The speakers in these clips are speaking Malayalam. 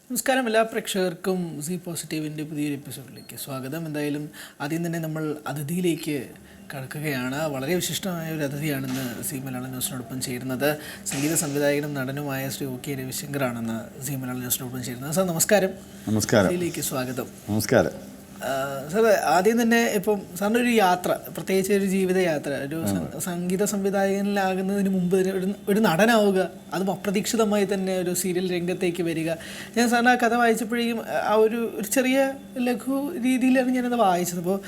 നമസ്കാരം, എല്ലാ പ്രേക്ഷകർക്കും സി പോസിറ്റീവിൻ്റെ പുതിയൊരു എപ്പിസോഡിലേക്ക് സ്വാഗതം. എന്തായാലും ആദ്യം തന്നെ നമ്മൾ അതിഥിയിലേക്ക് കടക്കുകയാണ്. വളരെ വിശിഷ്ടമായ ഒരു അതിഥിയാണെന്ന് സി മലയാളം ന്യൂസിനോടൊപ്പം ചേരുന്നത്. സംഗീത സംവിധായകനും നടനുമായ ശ്രീ OK രവിശങ്കറാണെന്ന് സി മലയാളം ന്യൂസിനോടൊപ്പം ചേരുന്നത്. സാർ നമസ്കാരം. നമസ്കാരം. ഇതിലേക്ക് സ്വാഗതം. നമസ്കാരം. സാർ, ആദ്യം തന്നെ ഇപ്പം സാറിൻ്റെ ഒരു യാത്ര, പ്രത്യേകിച്ച് ഒരു ജീവിതയാത്ര, ഒരു സംഗീത സംവിധായകനിലാകുന്നതിന് മുമ്പ് ഒരു നടനാവുക, അതും അപ്രതീക്ഷിതമായി തന്നെ ഒരു സീരിയൽ രംഗത്തേക്ക് വരിക. ഞാൻ സാറിന് ആ കഥ വായിച്ചപ്പോഴേക്കും ആ ഒരു ചെറിയ ലഘു രീതിയിലാണ് ഞാനത് വായിച്ചത്. അപ്പോൾ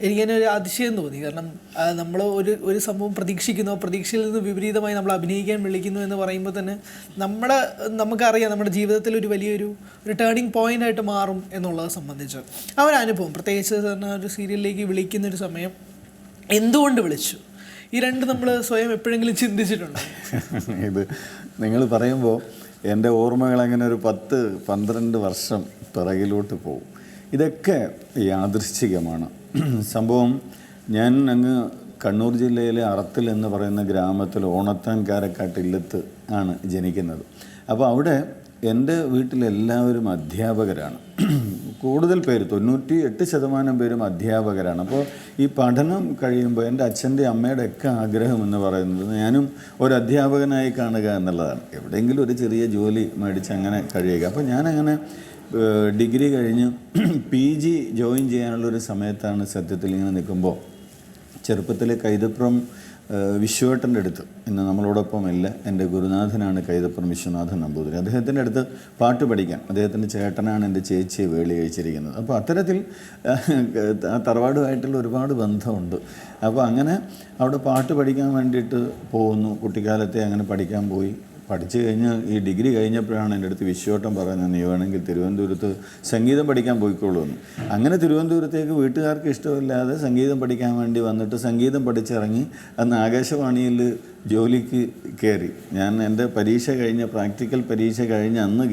എനിക്കതിനെ ഒരു അതിശയം തോന്നി. കാരണം നമ്മൾ ഒരു സംഭവം പ്രതീക്ഷിക്കുന്നു, പ്രതീക്ഷയിൽ നിന്ന് വിപരീതമായി നമ്മൾ അഭിനയിക്കാൻ വിളിക്കുന്നു എന്ന് പറയുമ്പോൾ തന്നെ നമുക്കറിയാം നമ്മുടെ ജീവിതത്തിൽ ഒരു വലിയൊരു ടേണിംഗ് പോയിന്റ് ആയിട്ട് മാറും എന്നുള്ളത് സംബന്ധിച്ച് ആ ഒരു അനുഭവം, പ്രത്യേകിച്ച് തന്നെ ഒരു സീരിയലിലേക്ക് വിളിക്കുന്നൊരു സമയം എന്തുകൊണ്ട് വിളിച്ചു, ഈ രണ്ട് നമ്മൾ സ്വയം എപ്പോഴെങ്കിലും ചിന്തിച്ചിട്ടുണ്ടോ? ഇത് നിങ്ങൾ പറയുമ്പോൾ എൻ്റെ ഓർമ്മകൾ അങ്ങനെ ഒരു 10-12 വർഷം പിറകിലോട്ട് പോകും. ഇതൊക്കെ യാദൃശ്ചികമാണ്. സംഭവം ഞാൻ അങ്ങ് കണ്ണൂർ ജില്ലയിലെ അറത്തിൽ എന്ന് പറയുന്ന ഗ്രാമത്തിൽ ഓണത്താൻ കാരക്കാട്ടില്ലത്ത് ആണ് ജനിക്കുന്നത്. അപ്പോൾ അവിടെ എൻ്റെ വീട്ടിലെല്ലാവരും അധ്യാപകരാണ്. കൂടുതൽ പേര് 98% പേരും അധ്യാപകരാണ്. അപ്പോൾ ഈ പഠനം കഴിയുമ്പോൾ എൻ്റെ അച്ഛൻ്റെ അമ്മയുടെ ഒക്കെ ആഗ്രഹം എന്ന് പറയുന്നത് ഞാനും ഒരു അധ്യാപകനായി കാണുക എന്നുള്ളതാണ്. എവിടെയെങ്കിലും ഒരു ചെറിയ ജോലി മേടിച്ച് അങ്ങനെ കഴിയുക. അപ്പോൾ ഞാനങ്ങനെ ഡിഗ്രി കഴിഞ്ഞ് PG ജോയിൻ ചെയ്യാനുള്ളൊരു സമയത്താണ് സത്യത്തിൽ ഇങ്ങനെ നിൽക്കുമ്പോൾ ചെറുപ്പത്തിൽ കൈതപ്രം വിശ്വേട്ടൻ്റെ അടുത്ത്, ഇന്ന് നമ്മളോടൊപ്പം ഇല്ല, എൻ്റെ ഗുരുനാഥനാണ് കൈതപ്രം വിശ്വനാഥൻ നമ്പൂതിരി. അദ്ദേഹത്തിൻ്റെ അടുത്ത് പാട്ട് പഠിക്കാൻ, അദ്ദേഹത്തിൻ്റെ ചേട്ടനാണ് എൻ്റെ ചേച്ചിയെ വേളി കഴിച്ചിരിക്കുന്നത്. അപ്പോൾ അത്തരത്തിൽ തറവാടുമായിട്ടുള്ള ഒരുപാട് ബന്ധമുണ്ട്. അപ്പോൾ അങ്ങനെ അവിടെ പാട്ട് പഠിക്കാൻ വേണ്ടിയിട്ട് പോകുന്നു. കുട്ടിക്കാലത്തെ അങ്ങനെ പഠിക്കാൻ പോയി. പഠിച്ചു കഴിഞ്ഞ് ഈ ഡിഗ്രി കഴിഞ്ഞപ്പോഴാണ് എൻ്റെ അടുത്ത് വിശ്വോട്ടം പറയുന്നത്, നീ വേണമെങ്കിൽ തിരുവനന്തപുരത്ത് സംഗീതം പഠിക്കാൻ പോയിക്കോളൂ എന്ന്. അങ്ങനെ തിരുവനന്തപുരത്തേക്ക് വീട്ടുകാർക്ക് ഇഷ്ടമില്ലാതെ സംഗീതം പഠിക്കാൻ വേണ്ടി വന്നിട്ട് സംഗീതം പഠിച്ചിറങ്ങി അന്ന് ആകാശവാണിയിൽ ജോലിക്ക് കയറി. ഞാൻ എൻ്റെ പരീക്ഷ കഴിഞ്ഞ പ്രാക്ടിക്കൽ പരീക്ഷ കഴിഞ്ഞ് അന്ന്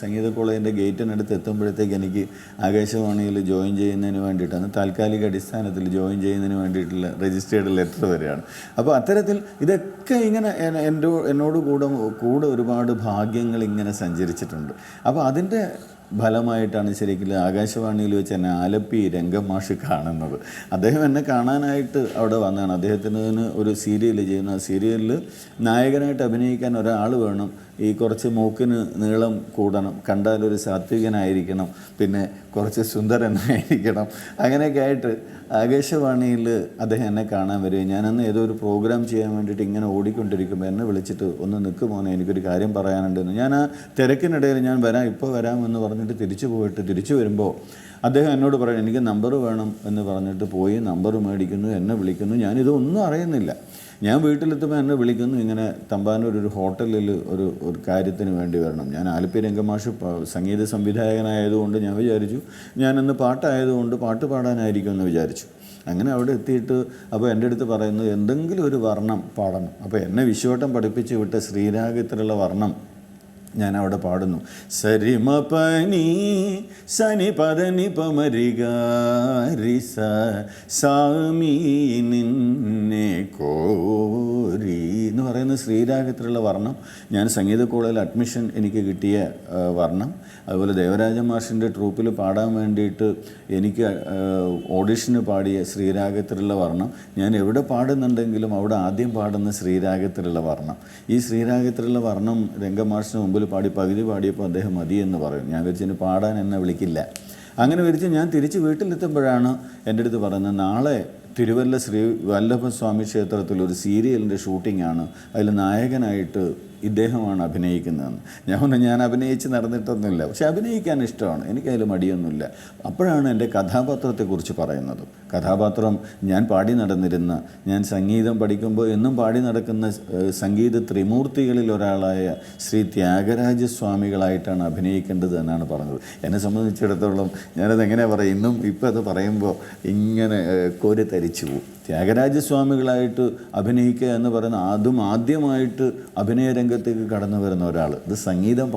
സംഗീത കോളേജിൻ്റെ ഗേറ്റിനടുത്ത് എത്തുമ്പോഴത്തേക്ക് എനിക്ക് ആകാശവാണിയിൽ ജോയിൻ ചെയ്യുന്നതിന് വേണ്ടിയിട്ടാണ്, താൽക്കാലിക അടിസ്ഥാനത്തിൽ ജോയിൻ ചെയ്യുന്നതിന് വേണ്ടിയിട്ടുള്ള രജിസ്റ്റേർഡ് ലെറ്റർ വരികയാണ്. അപ്പോൾ അത്തരത്തിൽ ഇതൊക്കെ ഇങ്ങനെ എന്നോട് കൂടെ ഒരുപാട് ഭാഗ്യങ്ങൾ ഇങ്ങനെ സഞ്ചരിച്ചിട്ടുണ്ട്. അപ്പോൾ അതിൻ്റെ ഫലമായിട്ടാണ് ശരിക്കും ആകാശവാണിയിൽ വെച്ച് എന്നെ ആലപ്പി രംഗമാഷ് കാണുന്നത്. അദ്ദേഹം എന്നെ കാണാനായിട്ട് അവിടെ വന്നതാണ്. അദ്ദേഹത്തിന് ഒരു സീരിയൽ ചെയ്യുന്ന, ആ സീരിയലിൽ നായകനായിട്ട് അഭിനയിക്കാൻ ഒരാൾ വേണം, ഈ കുറച്ച് മൂക്കിന് നീളം കൂടണം, കണ്ടാലൊരു സാത്വികനായിരിക്കണം, പിന്നെ കുറച്ച് സുന്ദരനായിരിക്കണം, അങ്ങനെയൊക്കെ ആയിട്ട് ആകാശവാണിയിൽ അദ്ദേഹം എന്നെ കാണാൻ വരികയും ഞാനന്ന് ഏതോ ഒരു പ്രോഗ്രാം ചെയ്യാൻ വേണ്ടിയിട്ട് ഇങ്ങനെ ഓടിക്കൊണ്ടിരിക്കുമ്പോൾ എന്നെ വിളിച്ചിട്ട്, ഒന്ന് നിൽക്ക് മോനെ, എനിക്കൊരു കാര്യം പറയാനുണ്ടെന്ന്. ഞാൻ ആ തിരക്കിനിടയിൽ ഞാൻ ഇപ്പോൾ വരാമെന്ന് പറഞ്ഞിട്ട് തിരിച്ചു വരുമ്പോൾ അദ്ദേഹം എന്നോട് പറയും, എനിക്ക് നമ്പർ വേണം എന്ന് പറഞ്ഞിട്ട് പോയി നമ്പർ മേടിക്കുന്നു, എന്നെ വിളിക്കുന്നു. ഞാനിതൊന്നും അറിയുന്നില്ല. ഞാൻ വീട്ടിലെത്തുമ്പോൾ എന്നെ വിളിക്കുന്നു, ഇങ്ങനെ തമ്പാനൂർ ഒരു ഹോട്ടലിൽ ഒരു കാര്യത്തിന് വേണ്ടി വരണം. ഞാൻ ആലപ്പി രംഗമാഷ് സംഗീത സംവിധായകനായതുകൊണ്ട് ഞാൻ വിചാരിച്ചു ഞാനന്ന് പാട്ടായതുകൊണ്ട് പാട്ട് പാടാനായിരിക്കും എന്ന് വിചാരിച്ചു. അങ്ങനെ അവിടെ എത്തിയിട്ട് അപ്പോൾ എൻ്റെ അടുത്ത് പറയുന്നു, എന്തെങ്കിലും ഒരു വർണ്ണം പാടണം. അപ്പോൾ എന്നെ വിശ്വവട്ടം പഠിപ്പിച്ച് വിട്ട ശ്രീരാഗത്തിലുള്ള വർണ്ണം ഞാൻ അവിടെ പാടുന്നു. സരിമ പനി സനി പദനി പമരിക റിസ സാമി നിന്നെ കോരി എന്ന് പറയുന്ന ശ്രീരാഗത്തിലുള്ള വർണ്ണം. ഞാൻ സംഗീത കോളേജിൽ അഡ്മിഷൻ എനിക്ക് കിട്ടിയ വർണ്ണം. അതുപോലെ ദേവരാജ മാഷിൻ്റെ ട്രൂപ്പിൽ പാടാൻ വേണ്ടിയിട്ട് എനിക്ക് ഓഡിഷന് പാടിയ ശ്രീരാഗത്തിലുള്ള വർണ്ണം. ഞാൻ എവിടെ പാടുന്നുണ്ടെങ്കിലും അവിടെ ആദ്യം പാടുന്ന ശ്രീരാഗത്തിലുള്ള വർണ്ണം. ഈ ശ്രീരാഗത്തിലുള്ള വർണ്ണം രംഗമാഷിന് മുമ്പിൽ പാടി പകുതി പാടിയപ്പോൾ അദ്ദേഹം മതി എന്ന് പറയും. ഞാൻ വിചാരിച്ചു പാടാൻ എന്നെ വിളിക്കില്ല. അങ്ങനെ വിചാരിച്ച് ഞാൻ തിരിച്ച് വീട്ടിലെത്തുമ്പോഴാണ് എൻ്റെ അടുത്ത് പറയുന്നത്, നാളെ തിരുവല്ല ശ്രീ വല്ലഭസ്വാമി ക്ഷേത്രത്തിൽ ഒരു സീരിയലിൻ്റെ ഷൂട്ടിംഗാണ്, അതിൽ നായകനായിട്ട് ഇദ്ദേഹമാണ് അഭിനയിക്കുന്നതെന്ന്. ഞാൻ അഭിനയിച്ച് നടന്നിട്ടൊന്നുമില്ല, പക്ഷെ അഭിനയിക്കാൻ ഇഷ്ടമാണ്, എനിക്കതിൽ മടിയൊന്നുമില്ല. അപ്പോഴാണ് എൻ്റെ കഥാപാത്രത്തെക്കുറിച്ച് പറയുന്നത്. കഥാപാത്രം ഞാൻ പാടി നടന്നിരുന്ന, ഞാൻ സംഗീതം പഠിക്കുമ്പോൾ എന്നും പാടി നടക്കുന്ന സംഗീത ത്രിമൂർത്തികളിൽ ഒരാളായ ശ്രീ ത്യാഗരാജസ്വാമികളായിട്ടാണ് അഭിനയിക്കേണ്ടത് എന്നാണ് പറഞ്ഞത്. എന്നെ സംബന്ധിച്ചിടത്തോളം ഞാനത് എങ്ങനെയാണ് പറയുക, ഇന്നും ഇപ്പം അത് പറയുമ്പോൾ ഇങ്ങനെ കോരി തരിച്ചു പോകും. ത്യാഗരാജസ്വാമികളായിട്ട് അഭിനയിക്കുക എന്ന് പറയുന്ന അതും ആദ്യമായിട്ട് അഭിനയ രംഗത്തേക്ക് കടന്നു വരുന്ന ഒരാൾ, ഇത് സംഗീതം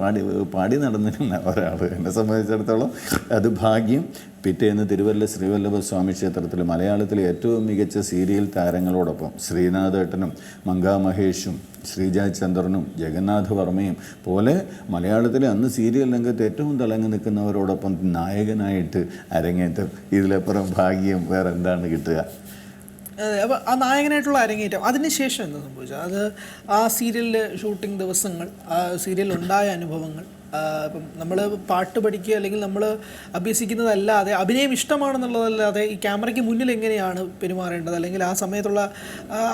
പാടി നടന്നിരുന്ന ഒരാൾ. എന്നെ സംബന്ധിച്ചിടത്തോളം അത് ഭാഗ്യം. പിറ്റേന്ന് തിരുവല്ല ശ്രീവല്ലഭസ്വാമി ക്ഷേത്രത്തിൽ മലയാളത്തിലെ ഏറ്റവും മികച്ച സീരിയൽ താരങ്ങളോടൊപ്പം ശ്രീനാഥേട്ടനും മങ്കാ മഹേഷും ശ്രീജ ചന്ദ്രനും ജഗന്നാഥ് വർമ്മയും പോലെ മലയാളത്തിലെ അന്ന് സീരിയൽ രംഗത്ത് ഏറ്റവും തിളങ്ങി നിൽക്കുന്നവരോടൊപ്പം നായകനായിട്ട് അരങ്ങേറ്റം. ഇതിലപ്പുറം ഭാഗ്യം വേറെ എന്താണ് കിട്ടുക? അതെ. അപ്പോൾ ആ നായകനായിട്ടുള്ള അരങ്ങേറ്റം അതിനുശേഷം എന്താ സംഭവിച്ചത്? അത് ആ സീരിയലിലെ ഷൂട്ടിംഗ് ദിവസങ്ങൾ, ആ സീരിയൽ ഉണ്ടായ അനുഭവങ്ങൾ, ഇപ്പം നമ്മൾ പാട്ട് പഠിക്കുക അല്ലെങ്കിൽ നമ്മൾ അഭ്യസിക്കുന്നതല്ലാതെ അഭിനയം ഇഷ്ടമാണെന്നുള്ളതല്ലാതെ ഈ ക്യാമറയ്ക്ക് മുന്നിൽ എങ്ങനെയാണ് പെരുമാറേണ്ടത്, അല്ലെങ്കിൽ ആ സമയത്തുള്ള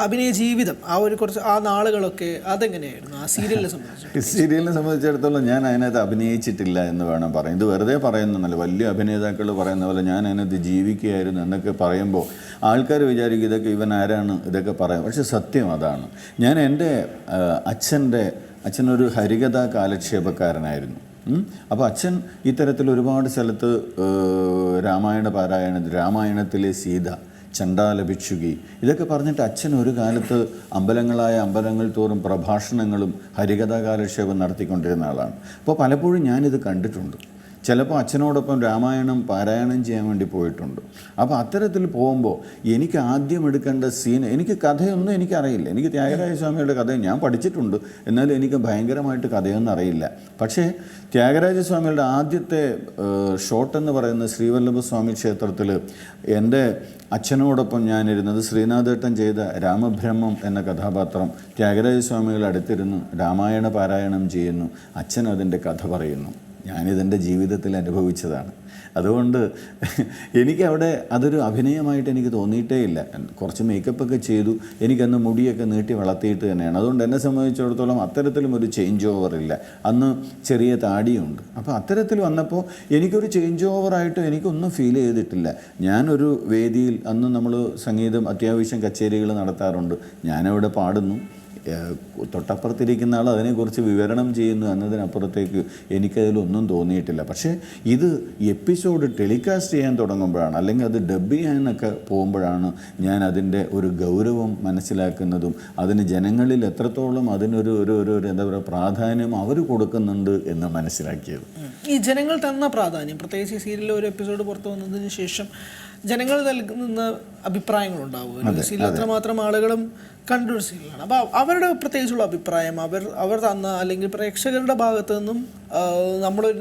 അഭിനയ ജീവിതം, ആ ഒരു കുറച്ച് ആ നാളുകളൊക്കെ അതെങ്ങനെയായിരുന്നു ആ സീരിയലിനെ സംബന്ധിച്ച്? സീരിയലിനെ സംബന്ധിച്ചിടത്തോളം ഞാൻ അതിനകത്ത് അഭിനയിച്ചിട്ടില്ല എന്ന് വേണം പറയാം. ഇത് വെറുതെ പറയുന്നതല്ല. വലിയ അഭിനേതാക്കൾ പറയുന്ന പോലെ ഞാൻ അതിനകത്ത് ജീവിക്കുകയായിരുന്നു എന്നൊക്കെ പറയുമ്പോൾ ആൾക്കാർ വിചാരിക്കും ഇതൊക്കെ ഇവൻ ആരാണ് ഇതൊക്കെ പറയാം. പക്ഷെ സത്യം അതാണ്. ഞാൻ എൻ്റെ അച്ഛനൊരു ഹരികഥാ കാലക്ഷേപക്കാരനായിരുന്നു. അപ്പോൾ അച്ഛൻ ഇത്തരത്തിൽ ഒരുപാട് സ്ഥലത്ത് രാമായണത്തിലെ സീത, ചണ്ടാല ഭിക്ഷുകി ഇതൊക്കെ പറഞ്ഞിട്ട് അച്ഛൻ ഒരു കാലത്ത് അമ്പലങ്ങൾ തോറും പ്രഭാഷണങ്ങളും ഹരികഥാ കാലക്ഷേപം നടത്തിക്കൊണ്ടിരുന്ന ആളാണ്. അപ്പോൾ പലപ്പോഴും ഞാനിത് കണ്ടിട്ടുണ്ട്. ചിലപ്പോൾ അച്ഛനോടൊപ്പം രാമായണം പാരായണം ചെയ്യാൻ വേണ്ടി പോയിട്ടുണ്ട്. അപ്പോൾ അത്തരത്തിൽ പോകുമ്പോൾ എനിക്ക് ആദ്യം എടുക്കേണ്ട സീൻ, എനിക്ക് കഥയൊന്നും എനിക്കറിയില്ല. എനിക്ക് ത്യാഗരാജ സ്വാമിയുടെ കഥ ഞാൻ പഠിച്ചിട്ടുണ്ട്, എന്നാലും എനിക്ക് ഭയങ്കരമായിട്ട് കഥയൊന്നും അറിയില്ല. പക്ഷേ ത്യാഗരാജ സ്വാമിയുടെ ആദ്യത്തെ ഷോട്ടെന്ന് പറയുന്നത് ശ്രീവല്ലഭസ്വാമി ക്ഷേത്രത്തിൽ എൻ്റെ അച്ഛനോടൊപ്പം ഞാനിരുന്നത് ശ്രീനാഥേട്ടൻ ചെയ്ത രാമബ്രഹ്മം എന്ന കഥാപാത്രം ത്യാഗരാജ സ്വാമികൾ അടുത്തിരുന്ന് രാമായണ പാരായണം ചെയ്യുന്നു. അച്ഛൻ അതിൻ്റെ കഥ പറയുന്നു. ഞാനിതെൻ്റെ ജീവിതത്തിൽ അനുഭവിച്ചതാണ്. അതുകൊണ്ട് എനിക്കവിടെ അതൊരു അഭിനയമായിട്ട് എനിക്ക് തോന്നിയിട്ടേ ഇല്ല. കുറച്ച് മേക്കപ്പൊക്കെ ചെയ്തു, എനിക്കന്ന് മുടിയൊക്കെ നീട്ടി വളർത്തിയിട്ട് തന്നെയാണ്. അതുകൊണ്ട് എന്നെ സംബന്ധിച്ചിടത്തോളം അത്തരത്തിലും ഒരു ചേഞ്ച് ഓവർ ഇല്ല. അന്ന് ചെറിയ താടിയുണ്ട്. അപ്പോൾ അത്തരത്തിൽ വന്നപ്പോൾ എനിക്കൊരു ചേഞ്ച് ഓവറായിട്ട് എനിക്കൊന്നും ഫീൽ ചെയ്തിട്ടില്ല. ഞാനൊരു വേദിയിൽ അന്ന് നമ്മൾ സംഗീതം അത്യാവശ്യം കച്ചേരികൾ നടത്താറുണ്ട്. ഞാനവിടെ പാടുന്നു, തൊട്ടപ്പുറത്തിരിക്കുന്ന ആൾ അതിനെക്കുറിച്ച് വിവരണം ചെയ്യുന്നു എന്നതിനപ്പുറത്തേക്ക് എനിക്കതിലൊന്നും തോന്നിയിട്ടില്ല. പക്ഷേ ഇത് എപ്പിസോഡ് ടെലികാസ്റ്റ് ചെയ്യാൻ തുടങ്ങുമ്പോഴാണ്, അല്ലെങ്കിൽ അത് ഡബ് ചെയ്യാനൊക്കെ പോകുമ്പോഴാണ് ഞാൻ അതിൻ്റെ ഒരു ഗൗരവം മനസ്സിലാക്കുന്നതും അതിന് ജനങ്ങളിൽ എത്രത്തോളം അതിനൊരു എന്താ പറയുക പ്രാധാന്യം അവർ കൊടുക്കുന്നുണ്ട് എന്ന് മനസ്സിലാക്കിയത്. ഈ ജനങ്ങൾ തന്ന പ്രാധാന്യം, പ്രത്യേകിച്ച് ഈ സീരിയലിലെ ഒരു എപ്പിസോഡ് പുറത്തു വന്നതിന് ശേഷം ജനങ്ങൾ നൽകുന്ന അഭിപ്രായങ്ങളുണ്ടാവും. സീരിയൽ അത്രമാത്രം ആളുകളും കണ്ടൊരു സീരിയലാണ്. അപ്പോൾ അവരുടെ പ്രത്യേകിച്ചുള്ള അഭിപ്രായം, അവർ തന്ന, അല്ലെങ്കിൽ പ്രേക്ഷകരുടെ ഭാഗത്തു നിന്നും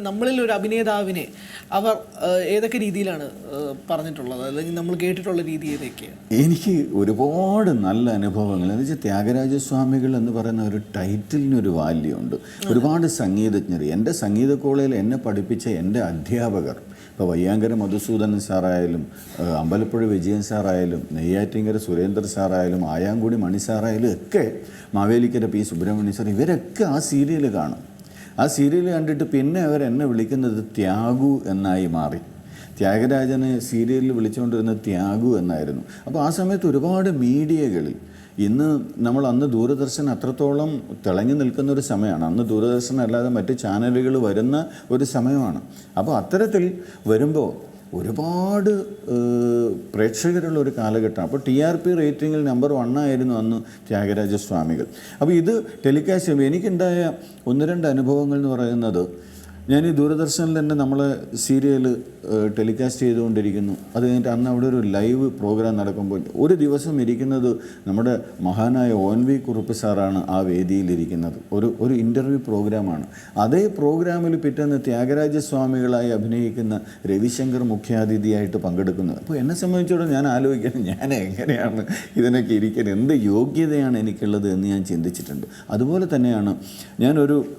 നമ്മളിൽ ഒരു അഭിനേതാവിനെ അവർ ഏതൊക്കെ രീതിയിലാണ് പറഞ്ഞിട്ടുള്ളത്, അല്ലെങ്കിൽ നമ്മൾ കേട്ടിട്ടുള്ള രീതി ഏതൊക്കെയാണ്? എനിക്ക് ഒരുപാട് നല്ല അനുഭവങ്ങൾ. എന്ന് വെച്ചാൽ ത്യാഗരാജസ്വാമികൾ എന്ന് പറയുന്ന ഒരു ടൈറ്റിലിനൊരു വാല്യൂ ഉണ്ട്. ഒരുപാട് സംഗീതജ്ഞർ, എൻ്റെ സംഗീത കോളേജിൽ എന്നെ പഠിപ്പിച്ച എൻ്റെ അധ്യാപകർ, ഇപ്പോൾ വയ്യാങ്കര മധുസൂദനൻ സാറായാലും അമ്പലപ്പുഴ വിജയൻ സാറായാലും നെയ്യാറ്റിങ്കര സുരേന്ദ്ര സാറായാലും ആയാങ്കുടി മണി സാറായാലും ഒക്കെ മാവേലിക്കര പി സുബ്രഹ്മണ്യ സാർ, ഇവരൊക്കെ ആ സീരിയൽ കാണും. ആ സീരിയൽ കണ്ടിട്ട് പിന്നെ അവരെന്നെ വിളിക്കുന്നത് ത്യാഗു എന്നായി മാറി. ത്യാഗരാജനെ സീരിയലിൽ വിളിച്ചുകൊണ്ടിരുന്നത് ത്യാഗു എന്നായിരുന്നു. അപ്പോൾ ആ സമയത്ത് ഒരുപാട് മീഡിയകളിൽ, അന്ന് ദൂരദർശൻ അത്രത്തോളം തിളങ്ങി നിൽക്കുന്ന ഒരു സമയമാണ്. അന്ന് ദൂരദർശൻ അല്ലാതെ മറ്റ് ചാനലുകൾ വരുന്ന ഒരു സമയമാണ്. അപ്പോൾ അത്തരത്തിൽ വരുമ്പോൾ ഒരുപാട് പ്രേക്ഷകരുള്ള ഒരു കാലഘട്ടമാണ്. അപ്പോൾ TRP റേറ്റിങ്ങിൽ നമ്പർ 1 ആയിരുന്നു അന്ന് ത്യാഗരാജസ്വാമികൾ. അപ്പോൾ ഇത് ടെലികാസ്റ്റ് ചെയ്യുമ്പോൾ എനിക്കുണ്ടായ 1-2 അനുഭവങ്ങൾ എന്ന് പറയുന്നത്, ഞാൻ ഈ ദൂരദർശനിൽ തന്നെ നമ്മളെ സീരിയൽ ടെലികാസ്റ്റ് ചെയ്തുകൊണ്ടിരിക്കുന്നു. അത് കഴിഞ്ഞിട്ട് അന്ന് അവിടെ ഒരു ലൈവ് പ്രോഗ്രാം നടക്കുമ്പോൾ ഒരു ദിവസം ഇരിക്കുന്നത് നമ്മുടെ മഹാനായ ONV കുറുപ്പ് സാറാണ് ആ വേദിയിലിരിക്കുന്നത്. ഒരു ഇൻ്റർവ്യൂ പ്രോഗ്രാമാണ്. അതേ പ്രോഗ്രാമിൽ പിറ്റേന്ന് ത്യാഗരാജസ്വാമികളായി അഭിനയിക്കുന്ന രവിശങ്കർ മുഖ്യാതിഥിയായിട്ട് പങ്കെടുക്കുന്നത്. അപ്പോൾ എന്നെ സംബന്ധിച്ചിടത്തോളം ഞാൻ ആലോചിക്കുന്നത്, ഞാൻ എങ്ങനെയാണ് ഇതിനൊക്കെ ഇരിക്കുന്നത്, എന്ത് യോഗ്യതയാണ് എനിക്കുള്ളത് എന്ന് ഞാൻ ചിന്തിച്ചിട്ടുണ്ട്. അതുപോലെ തന്നെയാണ്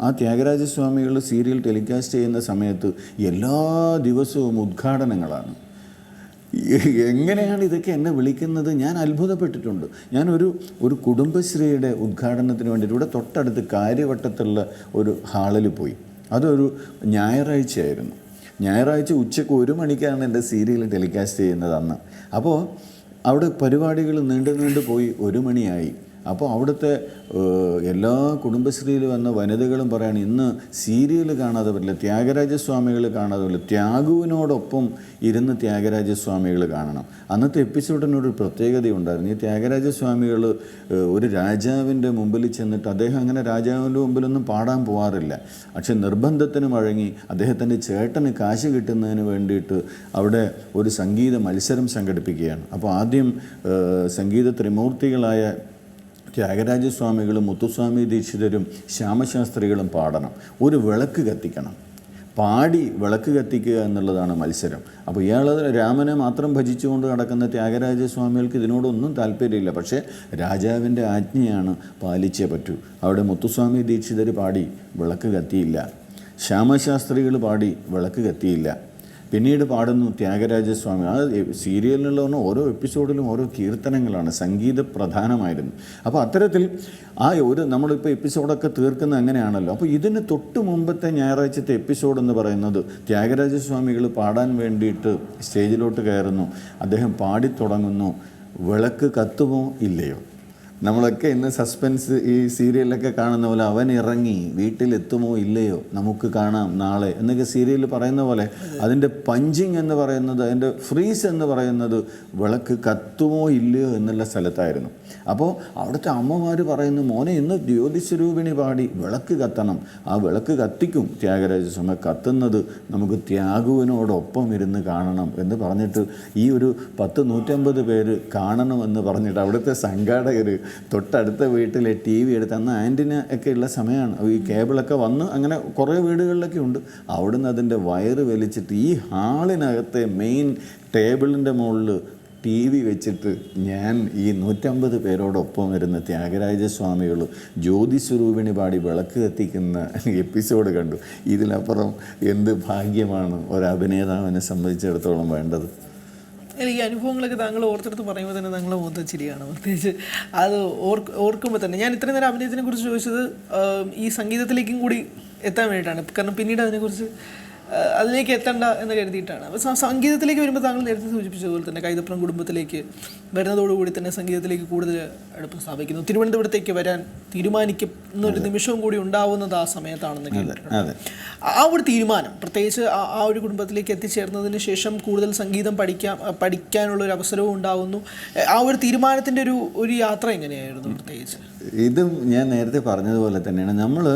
ആ ത്യാഗരാജസ്വാമികൾ സീരിയൽ ടെലികാസ്റ്റ് ചെയ്യുന്ന സമയത്ത് എല്ലാ ദിവസവും ഉദ്ഘാടനങ്ങളാണ്. എങ്ങനെയാണ് ഇതൊക്കെ എന്നെ വിളിക്കുന്നത് ഞാൻ അത്ഭുതപ്പെട്ടിട്ടുണ്ട്. ഞാനൊരു കുടുംബശ്രീയുടെ ഉദ്ഘാടനത്തിന് വേണ്ടിയിട്ട് ഇവിടെ തൊട്ടടുത്ത് കാര്യവട്ടത്തുള്ള ഒരു ഹാളിൽ പോയി. അതൊരു ഞായറാഴ്ചയായിരുന്നു. ഞായറാഴ്ച ഉച്ചയ്ക്ക് 1 മണിക്കാണ് എൻ്റെ സീരിയൽ ടെലികാസ്റ്റ് ചെയ്യുന്നത് അന്ന്. അപ്പോൾ അവിടെ പരിപാടികൾ നീണ്ടു പോയി 1 മണിയായി. അപ്പോൾ അവിടുത്തെ എല്ലാ കുടുംബശ്രീയിൽ വന്ന വനിതകളും പറയാണ്, ഇന്ന് സീരിയൽ കാണാതെ പറ്റില്ല, ത്യാഗരാജസ്വാമികൾ കാണാതെ പറ്റില്ല, ത്യാഗുവിനോടൊപ്പം ഇരുന്ന് ത്യാഗരാജസ്വാമികൾ കാണണം. അന്നത്തെ എപ്പിസോഡിനൊരു പ്രത്യേകതയുണ്ടായിരുന്നു. ഈ ത്യാഗരാജസ്വാമികൾ ഒരു രാജാവിൻ്റെ മുമ്പിൽ ചെന്നിട്ട്, അദ്ദേഹം അങ്ങനെ രാജാവിൻ്റെ മുമ്പിലൊന്നും പാടാൻ പോകാറില്ല, പക്ഷെ നിർബന്ധത്തിന് വഴങ്ങി അദ്ദേഹത്തിൻ്റെ ചേട്ടന് കാശ് കിട്ടുന്നതിന് വേണ്ടിയിട്ട് അവിടെ ഒരു സംഗീത മത്സരം സംഘടിപ്പിക്കുകയാണ്. അപ്പോൾ ആദ്യം സംഗീത ത്രിമൂർത്തികളായ ത്യാഗരാജസ്വാമികളും മുത്തുസ്വാമി ദീക്ഷിതരും ശ്യാമശാസ്ത്രികളും പാടണം, ഒരു വിളക്ക് കത്തിക്കണം, പാടി വിളക്ക് കത്തിക്കുക എന്നുള്ളതാണ് മത്സരം. അപ്പോൾ ഇയാൾ രാമനെ മാത്രം ഭജിച്ചുകൊണ്ട് നടക്കുന്ന ത്യാഗരാജസ്വാമികൾക്ക് ഇതിനോടൊന്നും താല്പര്യമില്ല. പക്ഷേ രാജാവിൻ്റെ ആജ്ഞയാണ്, പാലിച്ചേ പറ്റൂ. അവിടെ മുത്തുസ്വാമി ദീക്ഷിതർ പാടി വിളക്ക് കത്തിയില്ല, ശ്യാമശാസ്ത്രികൾ പാടി വിളക്ക് കത്തിയില്ല. പിന്നീട് പാടുന്നു ത്യാഗരാജസ്വാമി. ആ സീരിയലിലുള്ള ഓരോ എപ്പിസോഡിലും ഓരോ കീർത്തനങ്ങളാണ്, സംഗീത പ്രധാനമായിരുന്നു. അപ്പോൾ അത്തരത്തിൽ നമ്മളിപ്പോൾ എപ്പിസോഡൊക്കെ തീർക്കുന്നത് അങ്ങനെയാണല്ലോ. അപ്പോൾ ഇതിന് തൊട്ട് മുമ്പത്തെ ഞായറാഴ്ചത്തെ എപ്പിസോഡ് എന്ന് പറയുന്നത് ത്യാഗരാജസ്വാമികൾ പാടാൻ വേണ്ടിയിട്ട് സ്റ്റേജിലോട്ട് കയറുന്നു. അദ്ദേഹം പാടിത്തുടങ്ങുന്നു, വിളക്ക് കത്തുമോ ഇല്ലയോ. നമ്മളൊക്കെ ഇന്ന് സസ്പെൻസ് ഈ സീരിയലൊക്കെ കാണുന്ന പോലെ അവൻ ഇറങ്ങി വീട്ടിലെത്തുമോ ഇല്ലയോ നമുക്ക് കാണാം നാളെ എന്നൊക്കെ സീരിയലിൽ പറയുന്ന പോലെ അതിൻ്റെ പഞ്ചിങ് എന്ന് പറയുന്നത്, അതിൻ്റെ ഫ്രീസ് എന്ന് പറയുന്നത് വിളക്ക് കത്തുമോ ഇല്ലയോ എന്നുള്ള സ്ഥലത്തായിരുന്നു. അപ്പോൾ അവിടുത്തെ അമ്മമാർ പറയുന്നു, മോനെ ഇന്ന് ജ്യോതിസ്വരൂപിണി പാടി വിളക്ക് കത്തണം. ആ വിളക്ക് കത്തിക്കും ത്യാഗരാജസ്വാമി, കത്തുന്നത് നമുക്ക് ത്യാഗുവിനോടൊപ്പം ഇരുന്ന് കാണണം എന്ന് പറഞ്ഞിട്ട് ഈ ഒരു 150 പേര് കാണണമെന്ന് പറഞ്ഞിട്ട് അവിടുത്തെ സംഘാടകർ തൊട്ടടുത്ത വീട്ടിലെ TV എടുത്ത്, അന്ന് ആൻറ്റിന ഒക്കെ ഉള്ള സമയമാണ്, ഈ കേബിളൊക്കെ വന്ന് അങ്ങനെ കുറേ വീടുകളിലൊക്കെ ഉണ്ട്. അവിടുന്ന് അതിൻ്റെ വയറ് വലിച്ചിട്ട് ഈ ഹാളിനകത്തെ മെയിൻ ടേബിളിൻ്റെ മുകളിൽ TV വെച്ചിട്ട് ഞാൻ ഈ 150 പേരോടൊപ്പം വരുന്ന ത്യാഗരാജസ്വാമികൾ ജ്യോതിസ്വരൂപിണി പാടി വിളക്ക് കത്തിക്കുന്ന എപ്പിസോഡ് കണ്ടു. ഇതിലപ്പുറം എന്ത് ഭാഗ്യമാണ് ഒരു അഭിനേതാവിനെ സംബന്ധിച്ചിടത്തോളം വേണ്ടത്. ഈ അനുഭവങ്ങളൊക്കെ താങ്കൾ ഓർത്തെടുത്ത് പറയുമ്പോൾ തന്നെ താങ്കളെ മുഖത്ത് ചിരിയാണ്. പ്രത്യേകിച്ച് അത് ഓർക്കുമ്പോൾ തന്നെ ഞാൻ ഇത്രയും നേരം അഭിനയത്തിനെ കുറിച്ച് ചോദിച്ചത് ഈ സംഗീതത്തിലേക്കും കൂടി എത്താൻ വേണ്ടിയിട്ടാണ്. കാരണം പിന്നീട് അതിനെക്കുറിച്ച് അതിലേക്ക് എത്തണ്ട എന്ന് കരുതിയിട്ടാണ്. അപ്പോൾ സംഗീതത്തിലേക്ക് വരുമ്പോൾ താങ്കൾ നേരത്തെ സൂചിപ്പിച്ചതുപോലെ തന്നെ കൈതപ്രം കുടുംബത്തിലേക്ക് വരുന്നതോടുകൂടി തന്നെ സംഗീതത്തിലേക്ക് കൂടുതൽ അടുപ്പം സ്ഥാപിക്കുന്നു. തിരുവനന്തപുരത്തേക്ക് വരാൻ തീരുമാനിക്കുന്നൊരു നിമിഷവും കൂടി ഉണ്ടാവുന്നത് ആ സമയത്താണെന്ന് കേട്ടിട്ടുണ്ട്. ആ ഒരു തീരുമാനം, പ്രത്യേകിച്ച് ആ ഒരു കുടുംബത്തിലേക്ക് എത്തിച്ചേർന്നതിന് ശേഷം കൂടുതൽ സംഗീതം പഠിക്കാനുള്ളൊരു അവസരവും ഉണ്ടാവുന്നു. ആ ഒരു തീരുമാനത്തിൻ്റെ ഒരു യാത്ര എങ്ങനെയായിരുന്നു? പ്രത്യേകിച്ച് ഇതും ഞാൻ നേരത്തെ പറഞ്ഞതുപോലെ തന്നെയാണ്, നമ്മൾ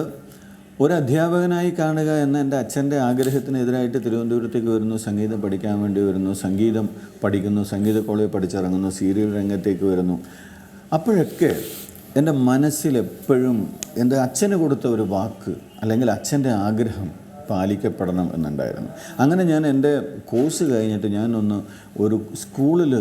ഒരു അധ്യാപകനായി കാണുക എന്ന എൻ്റെ അച്ഛൻ്റെ ആഗ്രഹത്തിനെതിരായിട്ട് തിരുവനന്തപുരത്തേക്ക് വരുന്നു, സംഗീതം പഠിക്കാൻ വേണ്ടി വരുന്നു, സംഗീതം പഠിക്കുന്നു, സംഗീത കോളേജിൽ പഠിച്ചിറങ്ങുന്നു, സീരിയൽ രംഗത്തേക്ക് വരുന്നു. അപ്പോഴൊക്കെ എൻ്റെ മനസ്സിലെപ്പോഴും എൻ്റെ അച്ഛന് കൊടുത്ത ഒരു വാക്ക് അല്ലെങ്കിൽ അച്ഛൻ്റെ ആഗ്രഹം പാലിക്കപ്പെടണം എന്നുണ്ടായിരുന്നു. അങ്ങനെ ഞാൻ എൻ്റെ കോഴ്സ് കഴിഞ്ഞിട്ട് ഞാനൊന്ന് ഒരു സ്കൂളിൽ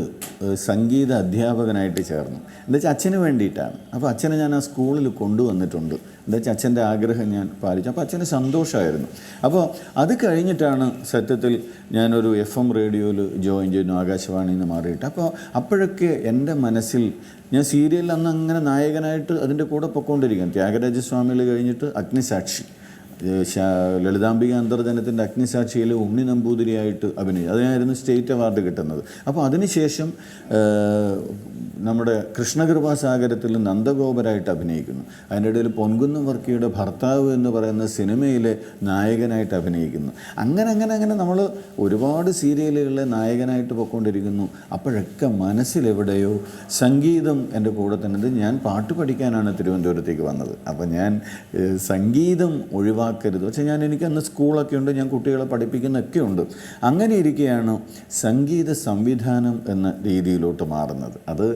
സംഗീത അധ്യാപകനായിട്ട് ചേർന്നു. എന്താ വെച്ചാൽ അച്ഛന് വേണ്ടിയിട്ടാണ്. അപ്പോൾ അച്ഛനെ ഞാൻ ആ സ്കൂളിൽ കൊണ്ടുവന്നിട്ടുണ്ട്. എന്താ വെച്ചാൽ അച്ഛൻ്റെ ആഗ്രഹം ഞാൻ പാലിച്ചു. അപ്പോൾ അച്ഛന് സന്തോഷമായിരുന്നു. അപ്പോൾ അത് കഴിഞ്ഞിട്ടാണ് സത്യത്തിൽ ഞാനൊരു FM റേഡിയോയിൽ ജോയിൻ ചെയ്യുന്നു, ആകാശവാണിയിൽ നിന്ന് മാറിയിട്ട്. അപ്പോഴൊക്കെ എൻ്റെ മനസ്സിൽ ഞാൻ സീരിയലിൽ അന്ന് അങ്ങനെ നായകനായിട്ട് അതിൻ്റെ കൂടെ പൊയ്ക്കൊണ്ടിരിക്കുകയാണ്. ത്യാഗരാജസ്വാമികൾ കഴിഞ്ഞിട്ട് അഗ്നിസാക്ഷി, ലളിതാംബിക അന്തർജനത്തിൻ്റെ അഗ്നിസാക്ഷിയിൽ ഉണ്ണി നമ്പൂതിരിയായിട്ട് അഭിനയിച്ചു. അതിനായിരുന്നു സ്റ്റേറ്റ് അവാർഡ് കിട്ടുന്നത്. അപ്പോൾ അതിനുശേഷം നമ്മുടെ കൃഷ്ണകൃപാസാഗരത്തിൽ നന്ദഗോപരായിട്ട് അഭിനയിക്കുന്നു. അതിൻ്റെ ഇടയിൽ പൊൻകുന്നം വർക്കിയുടെ ഭർത്താവ് എന്ന് പറയുന്ന സിനിമയിലെ നായകനായിട്ട് അഭിനയിക്കുന്നു. അങ്ങനെ നമ്മൾ ഒരുപാട് സീരിയലുകളിലെ നായകനായിട്ട് പോയിക്കൊണ്ടിരിക്കുന്നു. അപ്പോഴൊക്കെ മനസ്സിലെവിടെയോ സംഗീതം എൻ്റെ കൂടെ തന്നെ. ഞാൻ പാട്ട് പഠിക്കാനാണ് തിരുവനന്തപുരത്തേക്ക് വന്നത്. അപ്പോൾ ഞാൻ സംഗീതം ഒഴിവാക്കരുത്. പക്ഷേ എനിക്കന്ന് സ്കൂളൊക്കെ ഉണ്ട്, ഞാൻ കുട്ടികളെ പഠിപ്പിക്കുന്നൊക്കെ ഉണ്ട്. അങ്ങനെ ഇരിക്കുകയാണ് സംഗീത സംവിധാനം എന്ന രീതിയിലോട്ട് മാറുന്നത്. അത്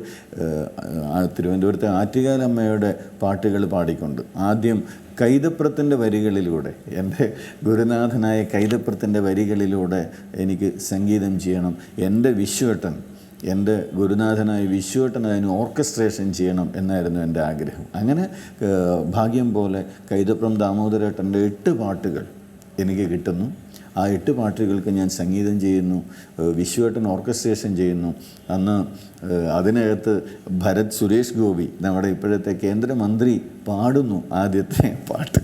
തിരുവനന്തപുരത്തെ ആറ്റുകാലമ്മയുടെ പാട്ടുകൾ പാടിക്കൊണ്ട് ആദ്യം കൈതപ്രത്തിൻ്റെ വരികളിലൂടെ, എൻ്റെ ഗുരുനാഥനായ കൈതപ്രത്തിൻ്റെ വരികളിലൂടെ എനിക്ക് സംഗീതം ചെയ്യണം. എൻ്റെ ഗുരുനാഥനായ വിശ്വേട്ടൻ അതിന് ഓർക്കസ്ട്രേഷൻ ചെയ്യണം എന്നായിരുന്നു എൻ്റെ ആഗ്രഹം. അങ്ങനെ ഭാഗ്യം പോലെ കൈതപ്രം ദാമോദരേട്ടൻ്റെ 8 പാട്ടുകൾ എനിക്ക് കിട്ടുന്നു. ആ 8 പാട്ടുകൾക്ക് ഞാൻ സംഗീതം ചെയ്യുന്നു, വിശ്വേട്ടൻ ഓർക്കസ്ട്രേഷൻ ചെയ്യുന്നു. അന്ന് അതിനകത്ത് ഭരത് സുരേഷ് ഗോപി, നമ്മുടെ ഇപ്പോഴത്തെ കേന്ദ്രമന്ത്രി, പാടുന്നു ആദ്യത്തെ പാട്ട്.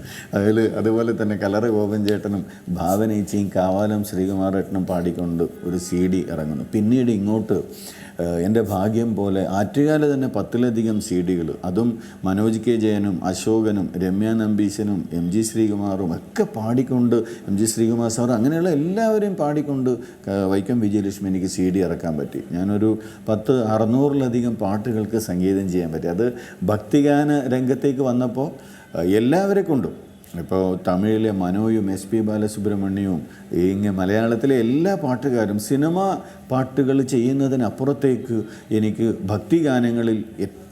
അതുപോലെ തന്നെ കലറ ഗോപൻ ചേട്ടനും ഭാവനേച്ചിയും കാവാലം ശ്രീകുമാരേട്ടനും പാടിക്കൊണ്ട് ഒരു CD ഇറങ്ങുന്നു. പിന്നീട് ഇങ്ങോട്ട് എൻ്റെ ഭാഗ്യം പോലെ ആറ്റുകാല തന്നെ 10ലധികം CDകൾ, അതും മനോജ് കെ ജയനും അശോകനും രമ്യ നമ്പീശനും MG ശ്രീകുമാറും ഒക്കെ പാടിക്കൊണ്ട്, MG ശ്രീകുമാർ സാർ അങ്ങനെയുള്ള എല്ലാവരെയും പാടിക്കൊണ്ട് വൈക്കം വിജയലക്ഷ്മി എനിക്ക് CD ഇറക്കാൻ പറ്റി. ഞാനൊരു 600-ലധികം പാട്ടുകൾക്ക് സംഗീതം ചെയ്യാൻ പറ്റി. അത് ഭക്തിഗാന രംഗത്തേക്ക് വന്നപ്പോൾ എല്ലാവരെ കൊണ്ടും, ഇപ്പോൾ തമിഴിലെ മനോയും SP ബാലസുബ്രഹ്മണ്യവും ഇങ്ങനെ മലയാളത്തിലെ എല്ലാ പാട്ടുകാരും സിനിമ പാട്ടുകൾ ചെയ്യുന്നതിനപ്പുറത്തേക്ക് എനിക്ക് ഭക്തിഗാനങ്ങളിൽ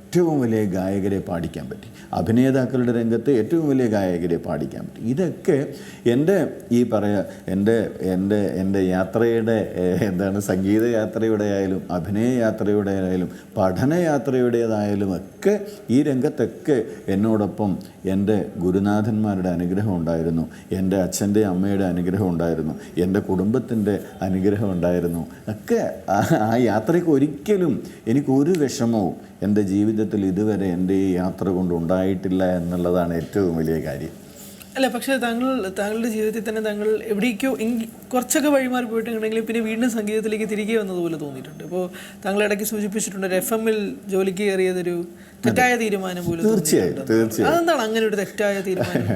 ഏറ്റവും വലിയ ഗായകരെ പാടിക്കാൻ പറ്റി, അഭിനേതാക്കളുടെ രംഗത്ത് ഏറ്റവും വലിയ ഗായകരെ പാടിക്കാൻ പറ്റി. ഇതൊക്കെ എൻ്റെ ഈ എൻ്റെ യാത്രയുടെ എന്താണ് സംഗീത യാത്രയുടെ ആയാലും അഭിനയ യാത്രയുടെ ആയാലും പഠനയാത്രയുടേതായാലും ഒക്കെ ഈ രംഗത്തൊക്കെ എന്നോടൊപ്പം എൻ്റെ ഗുരുനാഥന്മാരുടെ അനുഗ്രഹം ഉണ്ടായിരുന്നു, എൻ്റെ അച്ഛൻ്റെ അമ്മയുടെ അനുഗ്രഹം ഉണ്ടായിരുന്നു, എൻ്റെ കുടുംബത്തിൻ്റെ അനുഗ്രഹം ഉണ്ടായിരുന്നു. ഒക്കെ ആ യാത്രയ്ക്ക് ഒരിക്കലും എനിക്കൊരു വിഷമവും എൻ്റെ ജീവിതത്തിൽ ഇതുവരെ എൻ്റെ ഈ യാത്ര കൊണ്ട് ഉണ്ടായിട്ടില്ല എന്നുള്ളതാണ് ഏറ്റവും വലിയ കാര്യം. അല്ല, പക്ഷേ താങ്കളുടെ ജീവിതത്തിൽ തന്നെ താങ്കൾ എവിടേക്കോ കുറച്ചൊക്കെ വഴിമാറി പോയിട്ടുണ്ടെങ്കിൽ പിന്നെ വീണ്ടും സംഗീതത്തിലേക്ക് തിരികെ വന്നതുപോലെ തോന്നിയിട്ടുണ്ട്. ഇപ്പോൾ താങ്കൾ ഇടയ്ക്ക് സൂചിപ്പിച്ചിട്ടുണ്ട് ഒരു FM ൽ ജോലിക്ക് കയറിയതൊരു തെറ്റായ തീരുമാനം പോലും. തീർച്ചയായും. അതെന്താണ് അങ്ങനെ ഒരു തെറ്റായ തീരുമാനം?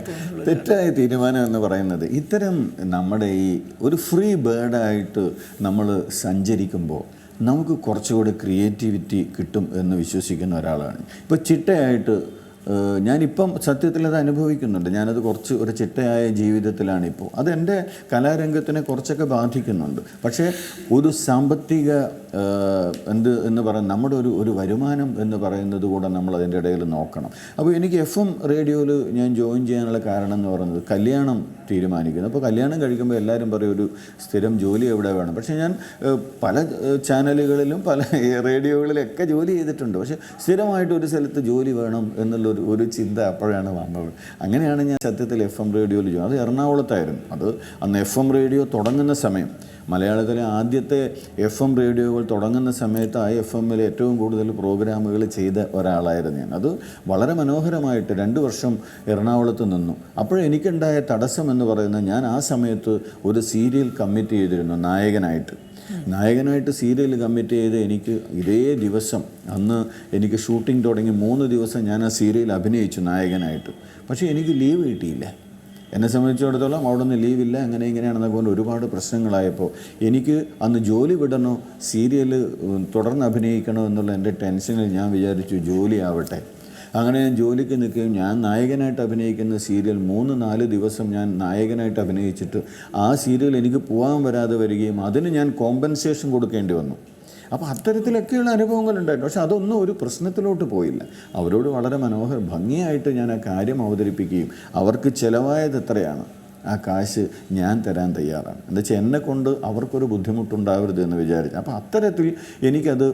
തെറ്റായ തീരുമാനം എന്ന് പറയുന്നത്, ഇത്തരം നമ്മുടെ ഈ ഒരു ഫ്രീ ബേർഡായിട്ട് നമ്മൾ സഞ്ചരിക്കുമ്പോൾ നമുക്ക് കുറച്ചുകൂടി ക്രിയേറ്റിവിറ്റി കിട്ടും എന്ന് വിശ്വസിക്കുന്ന ഒരാളാണ്. ഇപ്പോൾ ചിട്ടയായിട്ട് ഞാനിപ്പം സത്യത്തിൽ അത് അനുഭവിക്കുന്നുണ്ട്. ഞാനത് കുറച്ച് ഒരു ചിട്ടയായ ജീവിതത്തിലാണിപ്പോൾ. അതെൻ്റെ കലാരംഗത്തിനെ കുറച്ചൊക്കെ ബാധിക്കുന്നുണ്ട്. പക്ഷേ ഒരു സാമ്പത്തിക എന്ന് പറയുന്നത് നമ്മുടെ ഒരു വരുമാനം എന്ന് പറയുന്നത് കൂടെ നമ്മൾ അതിൻ്റെ ഇടയിൽ നോക്കണം. അപ്പോൾ എനിക്ക് FM റേഡിയോയിൽ ഞാൻ ജോയിൻ ചെയ്യാനുള്ള കാരണം എന്ന് പറയുന്നത് കല്യാണം തീരുമാനിക്കുന്നു. അപ്പോൾ കല്യാണം കഴിക്കുമ്പോൾ എല്ലാവരും പറയും ഒരു സ്ഥിരം ജോലി എവിടെ വേണം. പക്ഷേ ഞാൻ പല ചാനലുകളിലും പല റേഡിയോകളിലൊക്കെ ജോലി ചെയ്തിട്ടുണ്ട്. പക്ഷേ സ്ഥിരമായിട്ട് ഒരു സ്ഥലത്ത് ജോലി വേണം ഒരു ചിന്ത അപ്പോഴാണ് വന്നത്. അങ്ങനെയാണ് ഞാൻ സത്യത്തിൽ FM റേഡിയോയിൽ ജോയിൻ. അത് എറണാകുളത്തായിരുന്നു. അത് അന്ന് FM റേഡിയോ തുടങ്ങുന്ന സമയം, മലയാളത്തിലെ ആദ്യത്തെ FM റേഡിയോകൾ തുടങ്ങുന്ന സമയത്ത് ആ FM ൽ ഏറ്റവും കൂടുതൽ പ്രോഗ്രാമുകൾ ചെയ്ത ഒരാളായിരുന്നു ഞാൻ. അത് വളരെ മനോഹരമായിട്ട് 2 വർഷം എറണാകുളത്ത് നിന്നു. അപ്പോഴെനിക്കുണ്ടായ തടസ്സം എന്ന് പറയുന്നത്, ഞാൻ ആ സമയത്ത് ഒരു സീരിയൽ കമ്മിറ്റ് ചെയ്തിരുന്നു നായകനായിട്ട് സീരിയൽ കമ്മിറ്റ് ചെയ്ത് എനിക്ക് ഇതേ ദിവസം അന്ന് എനിക്ക് ഷൂട്ടിംഗ് തുടങ്ങി 3 ദിവസം ഞാൻ ആ സീരിയൽ അഭിനയിച്ചു നായകനായിട്ട്. പക്ഷേ എനിക്ക് ലീവ് കിട്ടിയില്ല. എന്നെ സംബന്ധിച്ചിടത്തോളം അവിടെ നിന്ന് ലീവില്ല, അങ്ങനെ ഇങ്ങനെയാണെന്നൊക്കെ കൊണ്ട് ഒരുപാട് പ്രശ്നങ്ങളായപ്പോൾ എനിക്ക് അന്ന് ജോലി വിടണോ സീരിയൽ തുടർന്ന് അഭിനയിക്കണോ എന്നുള്ള എൻ്റെ ടെൻഷനിൽ ഞാൻ വിചാരിച്ചു ജോലി ആവട്ടെ. അങ്ങനെ ഞാൻ ജോലിക്ക് നിൽക്കുകയും ഞാൻ നായകനായിട്ട് അഭിനയിക്കുന്ന സീരിയൽ 3-4 ദിവസം ഞാൻ നായകനായിട്ട് അഭിനയിച്ചിട്ട് ആ സീരിയൽ എനിക്ക് പോകാൻ വരാതെ വരികയും അതിന് ഞാൻ കോമ്പൻസേഷൻ കൊടുക്കേണ്ടി വന്നു. അപ്പോൾ അത്തരത്തിലൊക്കെയുള്ള അനുഭവങ്ങളുണ്ടായിരുന്നു. പക്ഷെ അതൊന്നും ഒരു പ്രശ്നത്തിലോട്ട് പോയില്ല. അവരോട് വളരെ ഭംഗിയായിട്ട് ഞാൻ ആ കാര്യം അവതരിപ്പിക്കുകയും അവർക്ക് ചിലവായത് എത്രയാണ് ആ കാശ് ഞാൻ തരാൻ തയ്യാറാണ്. എന്താ വെച്ചാൽ എന്നെക്കൊണ്ട് അവർക്കൊരു ബുദ്ധിമുട്ടുണ്ടാവരുത് എന്ന് വിചാരിച്ചു. അപ്പോൾ അത്തരത്തിൽ എനിക്കത്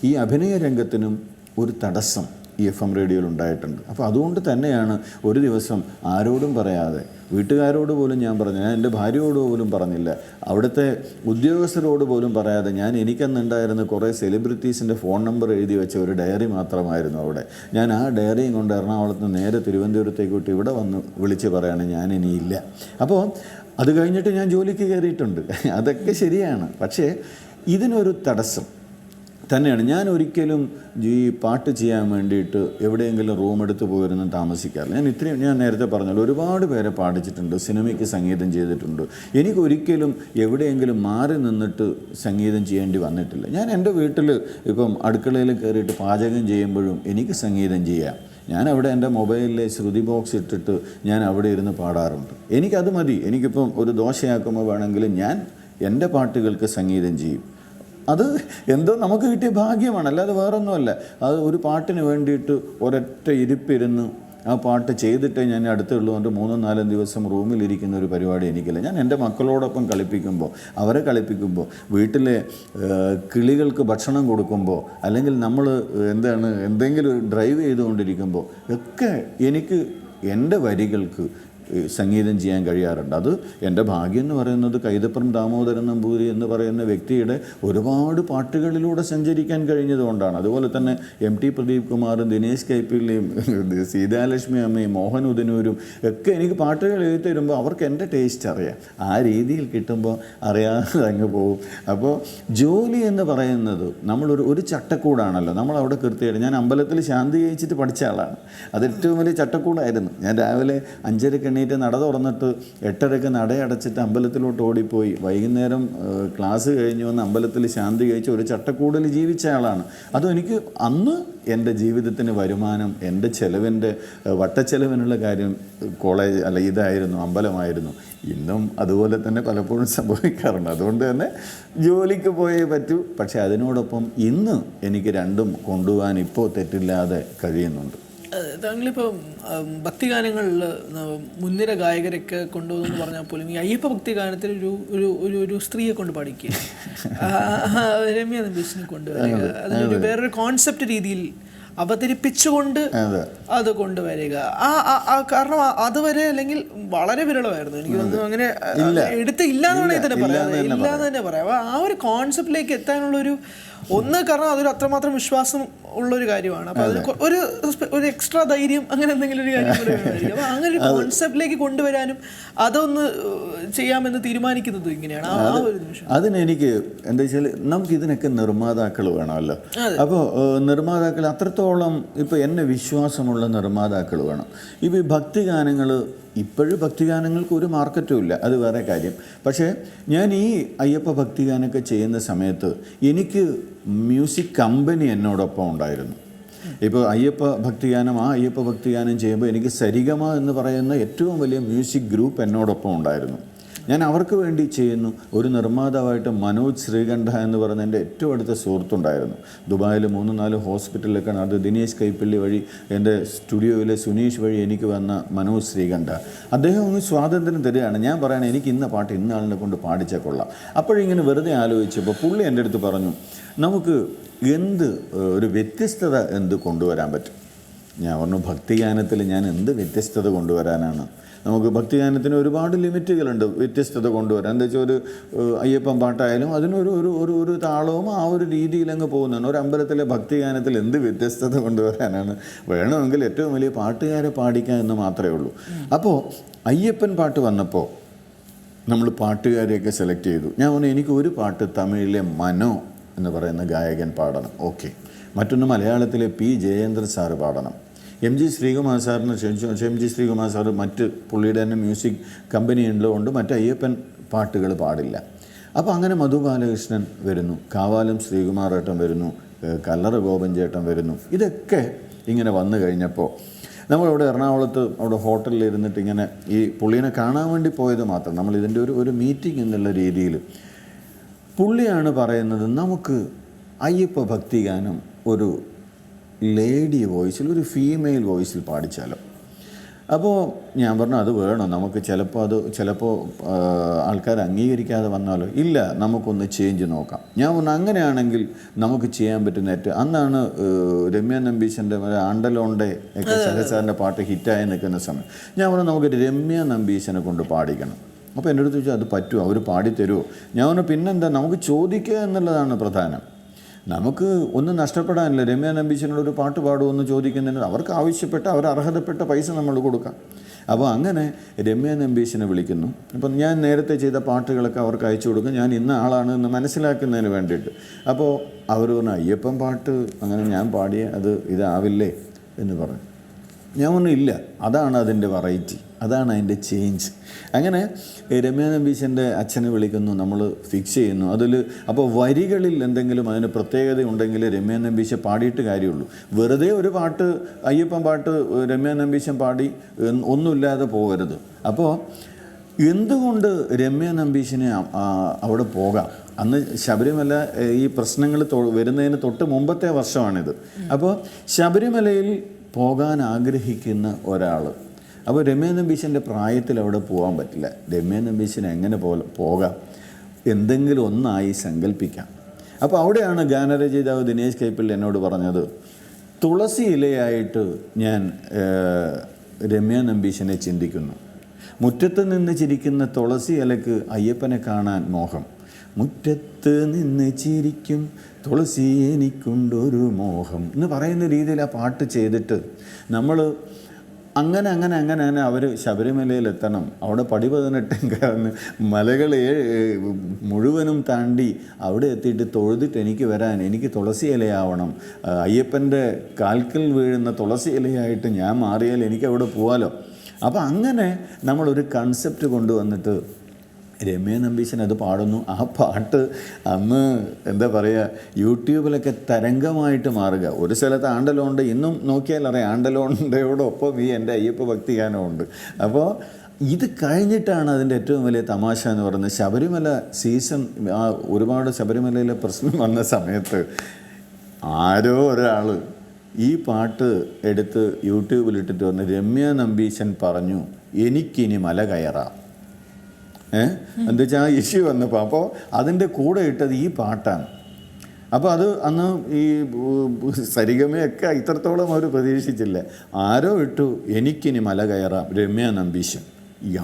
ഈ അഭിനയ രംഗത്തിനും ഒരു തടസ്സം ഈ FM റേഡിയോയിൽ ഉണ്ടായിട്ടുണ്ട്. അപ്പോൾ അതുകൊണ്ട് തന്നെയാണ് ഒരു ദിവസം ആരോടും പറയാതെ, വീട്ടുകാരോട് പോലും ഞാൻ പറഞ്ഞു, ഞാൻ എൻ്റെ ഭാര്യയോട് പോലും പറഞ്ഞില്ല, അവിടുത്തെ ഉദ്യോഗസ്ഥരോട് പോലും പറയാതെ, എനിക്കന്നുണ്ടായിരുന്ന കുറേ സെലിബ്രിറ്റീസിൻ്റെ ഫോൺ നമ്പർ എഴുതി വെച്ച ഒരു ഡയറി മാത്രമായിരുന്നു അവിടെ. ഞാൻ ആ ഡയറിയും കൊണ്ട് എറണാകുളത്ത് നേരെ തിരുവനന്തപുരത്തേക്ക് വിട്ട് ഇവിടെ വന്ന് വിളിച്ച് പറയാണ് ഞാൻ ഇനിയില്ല. അപ്പോൾ അത് കഴിഞ്ഞിട്ട് ഞാൻ ജോലിക്ക് കയറിയിട്ടുണ്ട്. അതൊക്കെ ശരിയാണ്. പക്ഷേ ഇതിനൊരു തടസ്സം തന്നെയാണ്. ഞാൻ ഒരിക്കലും ഈ പാട്ട് ചെയ്യാൻ വേണ്ടിയിട്ട് എവിടെയെങ്കിലും റൂം എടുത്ത് പോയിരുന്ന് താമസിക്കാറില്ല. ഞാൻ നേരത്തെ പറഞ്ഞല്ലോ, ഒരുപാട് പേരെ പാടിച്ചിട്ടുണ്ട്, സിനിമയ്ക്ക് സംഗീതം ചെയ്തിട്ടുണ്ട്. എനിക്കൊരിക്കലും എവിടെയെങ്കിലും മാറി നിന്നിട്ട് സംഗീതം ചെയ്യേണ്ടി വന്നിട്ടില്ല. ഞാൻ എൻ്റെ വീട്ടിൽ ഇപ്പം അടുക്കളയിൽ കയറിയിട്ട് പാചകം ചെയ്യുമ്പോഴും എനിക്ക് സംഗീതം ചെയ്യാം. ഞാൻ അവിടെ എൻ്റെ മൊബൈലിലെ ശ്രുതി ബോക്സ് ഇട്ടിട്ട് ഞാൻ അവിടെ ഇരുന്ന് പാടാറുണ്ട്. എനിക്കത് മതി. എനിക്കിപ്പം ഒരു ദോശയാക്കുമ്പോൾ വേണമെങ്കിലും ഞാൻ എൻ്റെ പാട്ടുകൾക്ക് സംഗീതം ചെയ്യും. അത് എന്തോ നമുക്ക് കിട്ടിയ ഭാഗ്യമാണ്, അല്ലാതെ വേറൊന്നുമല്ല. അത് ഒരു പാട്ടിന് വേണ്ടിയിട്ട് ഒരൊറ്റ ഇരിപ്പിരുന്ന് ആ പാട്ട് ചെയ്തിട്ടേ ഞാൻ അടുത്തുള്ളൂ. എൻ്റെ 3-4 ദിവസം റൂമിലിരിക്കുന്ന ഒരു പരിപാടി എനിക്കില്ല. ഞാൻ എൻ്റെ മക്കളോടൊപ്പം അവരെ കളിപ്പിക്കുമ്പോൾ, വീട്ടിലെ കിളികൾക്ക് ഭക്ഷണം കൊടുക്കുമ്പോൾ, അല്ലെങ്കിൽ നമ്മൾ എന്തെങ്കിലും ഡ്രൈവ് ചെയ്തുകൊണ്ടിരിക്കുമ്പോൾ ഒക്കെ എനിക്ക് എൻ്റെ വരികൾക്ക് സംഗീതം ചെയ്യാൻ കഴിയാറുണ്ട്. അത് എൻ്റെ ഭാഗ്യം എന്ന് പറയുന്നത് കൈതപ്രം ദാമോദരൻ നമ്പൂതിരി എന്ന് പറയുന്ന വ്യക്തിയുടെ ഒരുപാട് പാട്ടുകളിലൂടെ സഞ്ചരിക്കാൻ കഴിഞ്ഞതുകൊണ്ടാണ്. അതുപോലെ തന്നെ MT പ്രദീപ് കുമാറും ദിനേശ് കൈപ്പിള്ളിയും സീതാലക്ഷ്മി അമ്മയും മോഹൻ ഉദനൂരും ഒക്കെ എനിക്ക് പാട്ടുകൾ എഴുതി തരുമ്പോൾ അവർക്ക് എൻ്റെ ടേസ്റ്റ് അറിയാം. ആ രീതിയിൽ കിട്ടുമ്പോൾ അറിയാതെ അങ്ങ് പോകും. അപ്പോൾ ജോലി എന്ന് പറയുന്നത് ഒരു ചട്ടക്കൂടാണല്ലോ. നമ്മളവിടെ കൃത്യമായിട്ട്, ഞാൻ അമ്പലത്തിൽ ശാന്തി കഴിച്ചിട്ട് പഠിച്ച ആളാണ്. അത് ഏറ്റവും വലിയ ചട്ടക്കൂടായിരുന്നു. ഞാൻ രാവിലെ 5:30 നട തുറന്നിട്ട് 8:30 നടയടച്ചിട്ട് അമ്പലത്തിലോട്ട് ഓടിപ്പോയി വൈകുന്നേരം ക്ലാസ് കഴിഞ്ഞ് വന്ന് അമ്പലത്തിൽ ശാന്തി കഴിച്ച് ഒരു ചട്ടക്കൂടിൽ ജീവിച്ച ആളാണ്. അതും എനിക്ക് അന്ന് എൻ്റെ ജീവിതത്തിന് വരുമാനം, എൻ്റെ ചെലവിൻ്റെ വട്ടച്ചെലവിനുള്ള കാര്യം കോളേജ് അല്ല ഇതായിരുന്നു, അമ്പലമായിരുന്നു. ഇന്നും അതുപോലെ തന്നെ പലപ്പോഴും സംഭവിക്കാറുണ്ട്. അതുകൊണ്ട് തന്നെ ജോലിക്ക് പോയേ പറ്റൂ. പക്ഷേ അതിനോടൊപ്പം ഇന്ന് എനിക്ക് രണ്ടും കൊണ്ടുപോകാൻ ഇപ്പോൾ തെറ്റില്ലാതെ കഴിയുന്നുണ്ട്. താങ്കളിപ്പോൾ ഭക്തിഗാനങ്ങളിൽ മുൻനിര ഗായകരൊക്കെ കൊണ്ടുപോകുമെന്ന് പറഞ്ഞാൽ പോലും ഈ അയ്യപ്പ ഭക്തിഗാനത്തിൽ ഒരു സ്ത്രീയെ കൊണ്ട് പാടിക്കുക, രമ്യ നമ്പീശിനെ കൊണ്ടുവരിക, അതിനൊരു വേറൊരു കോൺസെപ്റ്റ് രീതിയിൽ അവതരിപ്പിച്ചുകൊണ്ട് അത് കൊണ്ടുവരിക. കാരണം അതുവരെ അല്ലെങ്കിൽ വളരെ വിരളമായിരുന്നു. എനിക്ക് തോന്നുന്നു അങ്ങനെ ഇല്ലാന്ന് വേണമെങ്കിൽ തന്നെ പറയാം, ഇല്ലാന്ന് തന്നെ പറയാം. അപ്പോൾ ആ ഒരു കോൺസെപ്റ്റിലേക്ക് എത്താനുള്ളൊരു കാരണം അതൊരു അത്രമാത്രം വിശ്വാസം ഉള്ളൊരു കാര്യമാണ്. അപ്പോൾ അതിന് ഒരു എക്സ്ട്രാ ധൈര്യം അങ്ങനെ എന്തെങ്കിലും ഒരു കാര്യം കൂടെ വേണമായിരിക്കും. അപ്പോൾ അങ്ങനെ ഒരു കോൺസെപ്റ്റിലേക്ക് കൊണ്ടുവരാനും അതൊന്ന് ചെയ്യാമെന്ന് തീരുമാനിക്കുന്നത് ഇങ്ങനെയാണ് ആ ഒരു നിമിഷം. അതിനെനിക്ക് എന്താ വെച്ചാൽ നമുക്ക് ഇതിനൊക്കെ നിർമ്മാതാക്കൾ വേണമല്ലോ. അപ്പോൾ നിർമ്മാതാക്കൾ അത്രത്തോളം ഇപ്പോൾ എന്നെ വിശ്വാസമുള്ള നിർമ്മാതാക്കൾ വേണം. ഇപ്പോൾ ഈ ഭക്തിഗാനങ്ങൾ ഇപ്പോഴും ഭക്തിഗാനങ്ങൾക്ക് ഒരു മാർക്കറ്റും ഇല്ല, അത് വേറെ കാര്യം. പക്ഷേ ഞാൻ ഈ അയ്യപ്പ ഭക്തിഗാനമൊക്കെ ചെയ്യുന്ന സമയത്ത് എനിക്ക് മ്യൂസിക് കമ്പനി എന്നോടൊപ്പം ഉണ്ടായിരുന്നു. ഇപ്പോൾ അയ്യപ്പ ഭക്തിഗാനം ചെയ്യുമ്പോൾ എനിക്ക് സരിഗമ എന്ന് പറയുന്ന ഏറ്റവും വലിയ മ്യൂസിക് ഗ്രൂപ്പ് എന്നോടൊപ്പം ഉണ്ടായിരുന്നു. ഞാൻ അവർക്ക് വേണ്ടി ചെയ്യുന്നു. ഒരു നിർമ്മാതാവായിട്ട് മനോജ് ശ്രീകണ്ഠ എന്ന് പറയുന്ന എൻ്റെ ഏറ്റവും അടുത്ത സുഹൃത്തുണ്ടായിരുന്നു. ദുബായിൽ 3-4 ഹോസ്പിറ്റലിലേക്കാണ്. അത് ദിനേശ് കൈപ്പള്ളി വഴി എൻ്റെ സ്റ്റുഡിയോയിലെ സുനീഷ് വഴി എനിക്ക് വന്ന മനോജ് ശ്രീകണ്ഠ. അദ്ദേഹം ഒന്ന് സ്വാതന്ത്ര്യം തരികയാണ്. ഞാൻ പറയണേ എനിക്ക് ഇന്ന പാട്ട് ഇന്ന ആളിനെ കൊണ്ട് പാടിച്ചാൽ കൊള്ളാം. അപ്പോഴിങ്ങനെ വെറുതെ ആലോചിച്ചപ്പോൾ പുള്ളി എൻ്റെ അടുത്ത് പറഞ്ഞു, നമുക്ക് ഒരു വ്യത്യസ്തത കൊണ്ടുവരാൻ പറ്റും. ഞാൻ പറഞ്ഞു, ഭക്തിഗാനത്തിൽ ഞാൻ എന്ത് വ്യത്യസ്തത കൊണ്ടുവരാനാണ്? നമുക്ക് ഭക്തിഗാനത്തിന് ഒരുപാട് ലിമിറ്റുകളുണ്ട് വ്യത്യസ്തത കൊണ്ടുവരാൻ. എന്താ വെച്ചാൽ ഒരു അയ്യപ്പൻ പാട്ടായാലും അതിനൊരു താളവും ആ ഒരു രീതിയിൽ അങ്ങ് പോകുന്നതാണ്. ഒരു അമ്പലത്തിലെ ഭക്തിഗാനത്തിൽ എന്ത് വ്യത്യസ്തത കൊണ്ടുവരാനാണ്? വേണമെങ്കിൽ ഏറ്റവും വലിയ പാട്ടുകാരെ പാടിക്കുക എന്ന് മാത്രമേ ഉള്ളൂ. അപ്പോൾ അയ്യപ്പൻ പാട്ട് വന്നപ്പോൾ നമ്മൾ പാട്ടുകാരെയൊക്കെ സെലക്ട് ചെയ്തു. ഞാൻ പറഞ്ഞു, എനിക്ക് ഒരു പാട്ട് തമിഴിലെ മനോ എന്ന് പറയുന്ന ഗായകൻ പാടണം, ഓക്കെ. മറ്റൊന്ന് മലയാളത്തിലെ പി ജയേന്ദ്ര സാറ് പാടണം. എം ജി ശ്രീകുമാർ സാറിന് ക്ഷണിച്ചു. എം ജി ശ്രീകുമാർ സാർ മറ്റ് പുള്ളിയുടെ തന്നെ മ്യൂസിക് കമ്പനി ഉള്ളതുകൊണ്ട് മറ്റ് അയ്യപ്പൻ പാട്ടുകൾ പാടില്ല. അപ്പോൾ അങ്ങനെ മധു ബാലകൃഷ്ണൻ വരുന്നു, കാവാലം ശ്രീകുമാർ ഏട്ടൻ വരുന്നു, കല്ലറ ഗോപൻ ചേട്ടൻ വരുന്നു. ഇതൊക്കെ ഇങ്ങനെ വന്നു കഴിഞ്ഞപ്പോൾ നമ്മളവിടെ എറണാകുളത്ത് അവിടെ ഹോട്ടലിൽ ഇരുന്നിട്ട് ഇങ്ങനെ ഈ പുള്ളീനെ കാണാൻ വേണ്ടി പോയത് മാത്രം. നമ്മളിതിൻ്റെ ഒരു മീറ്റിംഗ് എന്നുള്ള രീതിയിൽ പുള്ളിയാണ് പറയുന്നത്, നമുക്ക് അയ്യപ്പ ഭക്തിഗാനം ഒരു ലേഡി വോയിസിൽ, ഒരു ഫീമെയിൽ വോയിസിൽ പാടിച്ചാലോ? അപ്പോൾ ഞാൻ പറഞ്ഞു, അത് വേണം, നമുക്ക് ചിലപ്പോൾ ആൾക്കാർ അംഗീകരിക്കാതെ വന്നാലോ? ഇല്ല, നമുക്കൊന്ന് ചേഞ്ച് നോക്കാം. ഞാൻ പറഞ്ഞു, അങ്ങനെയാണെങ്കിൽ നമുക്ക് ചെയ്യാൻ പറ്റുന്ന അന്നാണ് രമ്യ നമ്പീശൻ്റെ ആണ്ടലോണ്ടെ ഒക്കെ സഹസാറിൻ്റെ പാട്ട് ഹിറ്റായി നിൽക്കുന്ന സമയം. ഞാൻ പറഞ്ഞു, നമുക്ക് രമ്യ നമ്പീശനെ കൊണ്ട് പാടിക്കണം. അപ്പോൾ എൻ്റെ അടുത്ത് ചോദിച്ചാൽ, അത് പറ്റുമോ, അവർ പാടിത്തരുമോ? ഞാൻ പറഞ്ഞു, പിന്നെന്താ, നമുക്ക് ചോദിക്കുക എന്നുള്ളതാണ് പ്രധാനം. നമുക്ക് ഒന്നും നഷ്ടപ്പെടാനില്ല. രമ്യ നമ്പീശനോട് ഒരു പാട്ട് പാടുമെന്ന് ചോദിക്കുന്നതിന് അവർക്ക് ആവശ്യപ്പെട്ട അർഹതപ്പെട്ട പൈസ നമ്മൾ കൊടുക്കാം. അപ്പോൾ അങ്ങനെ രമ്യ നമ്പീശനെ വിളിക്കുന്നു. അപ്പം ഞാൻ നേരത്തെ ചെയ്ത പാട്ടുകളൊക്കെ അവർക്ക് അയച്ചു കൊടുക്കും, ഞാൻ ഇന്ന ആളാണ് എന്ന് മനസ്സിലാക്കുന്നതിന് വേണ്ടിയിട്ട്. അപ്പോൾ അവർ പറഞ്ഞു, അയ്യപ്പൻ പാട്ട് അങ്ങനെ ഞാൻ പാടിയ ഇതാവില്ലേ എന്ന് പറഞ്ഞു. ഞാൻ പറഞ്ഞു, ഇല്ല, അതാണ് അതിൻ്റെ വെറൈറ്റി, അതാണ് അതിൻ്റെ ചേഞ്ച്. അങ്ങനെ രമ്യ നമ്പീശൻ്റെ അച്ഛനെ വിളിക്കുന്നു, നമ്മൾ ഫിക്സ് ചെയ്യുന്നു. അപ്പോൾ വരികളിൽ എന്തെങ്കിലും അതിന് പ്രത്യേകത ഉണ്ടെങ്കിൽ രമ്യ നമ്പീശ പാടിയിട്ട് കാര്യമുള്ളൂ. വെറുതെ ഒരു പാട്ട്, അയ്യപ്പൻ പാട്ട് രമ്യ നമ്പീശൻ പാടി ഒന്നുമില്ലാതെ പോകരുത്. അപ്പോൾ എന്തുകൊണ്ട് രമ്യ നമ്പീശനെ അവിടെ പോകാം? അന്ന് ശബരിമല ഈ പ്രശ്നങ്ങൾ വരുന്നതിന് തൊട്ട് മുമ്പത്തെ വർഷമാണിത്. അപ്പോൾ ശബരിമലയിൽ പോകാൻ ആഗ്രഹിക്കുന്ന ഒരാൾ, അപ്പോൾ രമ്യ നമ്പീശൻ്റെ പ്രായത്തിൽ അവിടെ പോകാൻ പറ്റില്ല. രമ്യ നമ്പീശന് എങ്ങനെ പോകാം? എന്തെങ്കിലും ഒന്നായി സങ്കല്പിക്കാം. അപ്പോൾ അവിടെയാണ് ഗാനരചയിതാവ് ദിനേശ് കൈപ്പള്ളി എന്നോട് പറഞ്ഞത്, തുളസി ഇലയായിട്ട് ഞാൻ രമ്യ നമ്പീശനെ ചിന്തിക്കുന്നു. മുറ്റത്ത് നിന്ന് ചിരിക്കുന്ന തുളസി ഇലക്ക് അയ്യപ്പനെ കാണാൻ മോഹം. മുറ്റത്ത് നിന്ന് ചിരിക്കും തുളസി എനിക്കുണ്ടൊരു മോഹം എന്ന് പറയുന്ന രീതിയിൽ ആ പാട്ട് ചെയ്തിട്ട് നമ്മൾ അങ്ങനെ അവർ ശബരിമലയിലെത്തണം. അവിടെ പടി 18 മലകൾ മുഴുവനും താണ്ടി അവിടെ എത്തിയിട്ട് തൊഴുതിട്ട് എനിക്ക് വരാൻ, എനിക്ക് തുളസി ഇലയാവണം, അയ്യപ്പൻ്റെ കാൽക്കൽ വീഴുന്ന തുളസി ഇലയായിട്ട് ഞാൻ മാറിയാൽ എനിക്ക് അവിടെ പോകാമല്ലോ. അപ്പോൾ അങ്ങനെ നമ്മളൊരു കൺസെപ്റ്റ് കൊണ്ടുവന്നിട്ട് രമ്യ നമ്പീശൻ അത് പാടുന്നു. ആ പാട്ട് അന്ന് എന്താ പറയുക, യൂട്യൂബിലൊക്കെ തരംഗമായിട്ട് മാറുക. ഒരു സ്ഥലത്ത് ആണ്ടലോണ്ട്, ഇന്നും നോക്കിയാൽ അറിയാം ആണ്ടലോണ്ടോടൊപ്പം ഈ എൻ്റെ അയ്യപ്പ ഭക്തി ഗാനമുണ്ട്. അപ്പോൾ ഇത് കഴിഞ്ഞിട്ടാണ് അതിൻ്റെ ഏറ്റവും വലിയ തമാശ എന്ന് പറയുന്നത്. ശബരിമല സീസൺ, ആ ഒരുപാട് ശബരിമലയിലെ പ്രശ്നം വന്ന സമയത്ത് ആരോ ഒരാൾ ഈ പാട്ട് എടുത്ത് യൂട്യൂബിലിട്ടിട്ട് പറഞ്ഞു, രമ്യ നമ്പീശൻ പറഞ്ഞു എനിക്കിനി മല കയറാം. എന്താ വെച്ചാൽ ആ ഇഷ്യൂ വന്നപ്പോൾ അപ്പോൾ അതിൻ്റെ കൂടെ ഇട്ടത് ഈ പാട്ടാണ്. അപ്പോൾ അത് അന്ന് ഈ സരിഗമയൊക്കെ ഇത്രത്തോളം അവർ പ്രതീക്ഷിച്ചില്ല. ആരോ ഇട്ടു എനിക്കിനി മല കയറാം രമ്യ നമ്പീശൻ.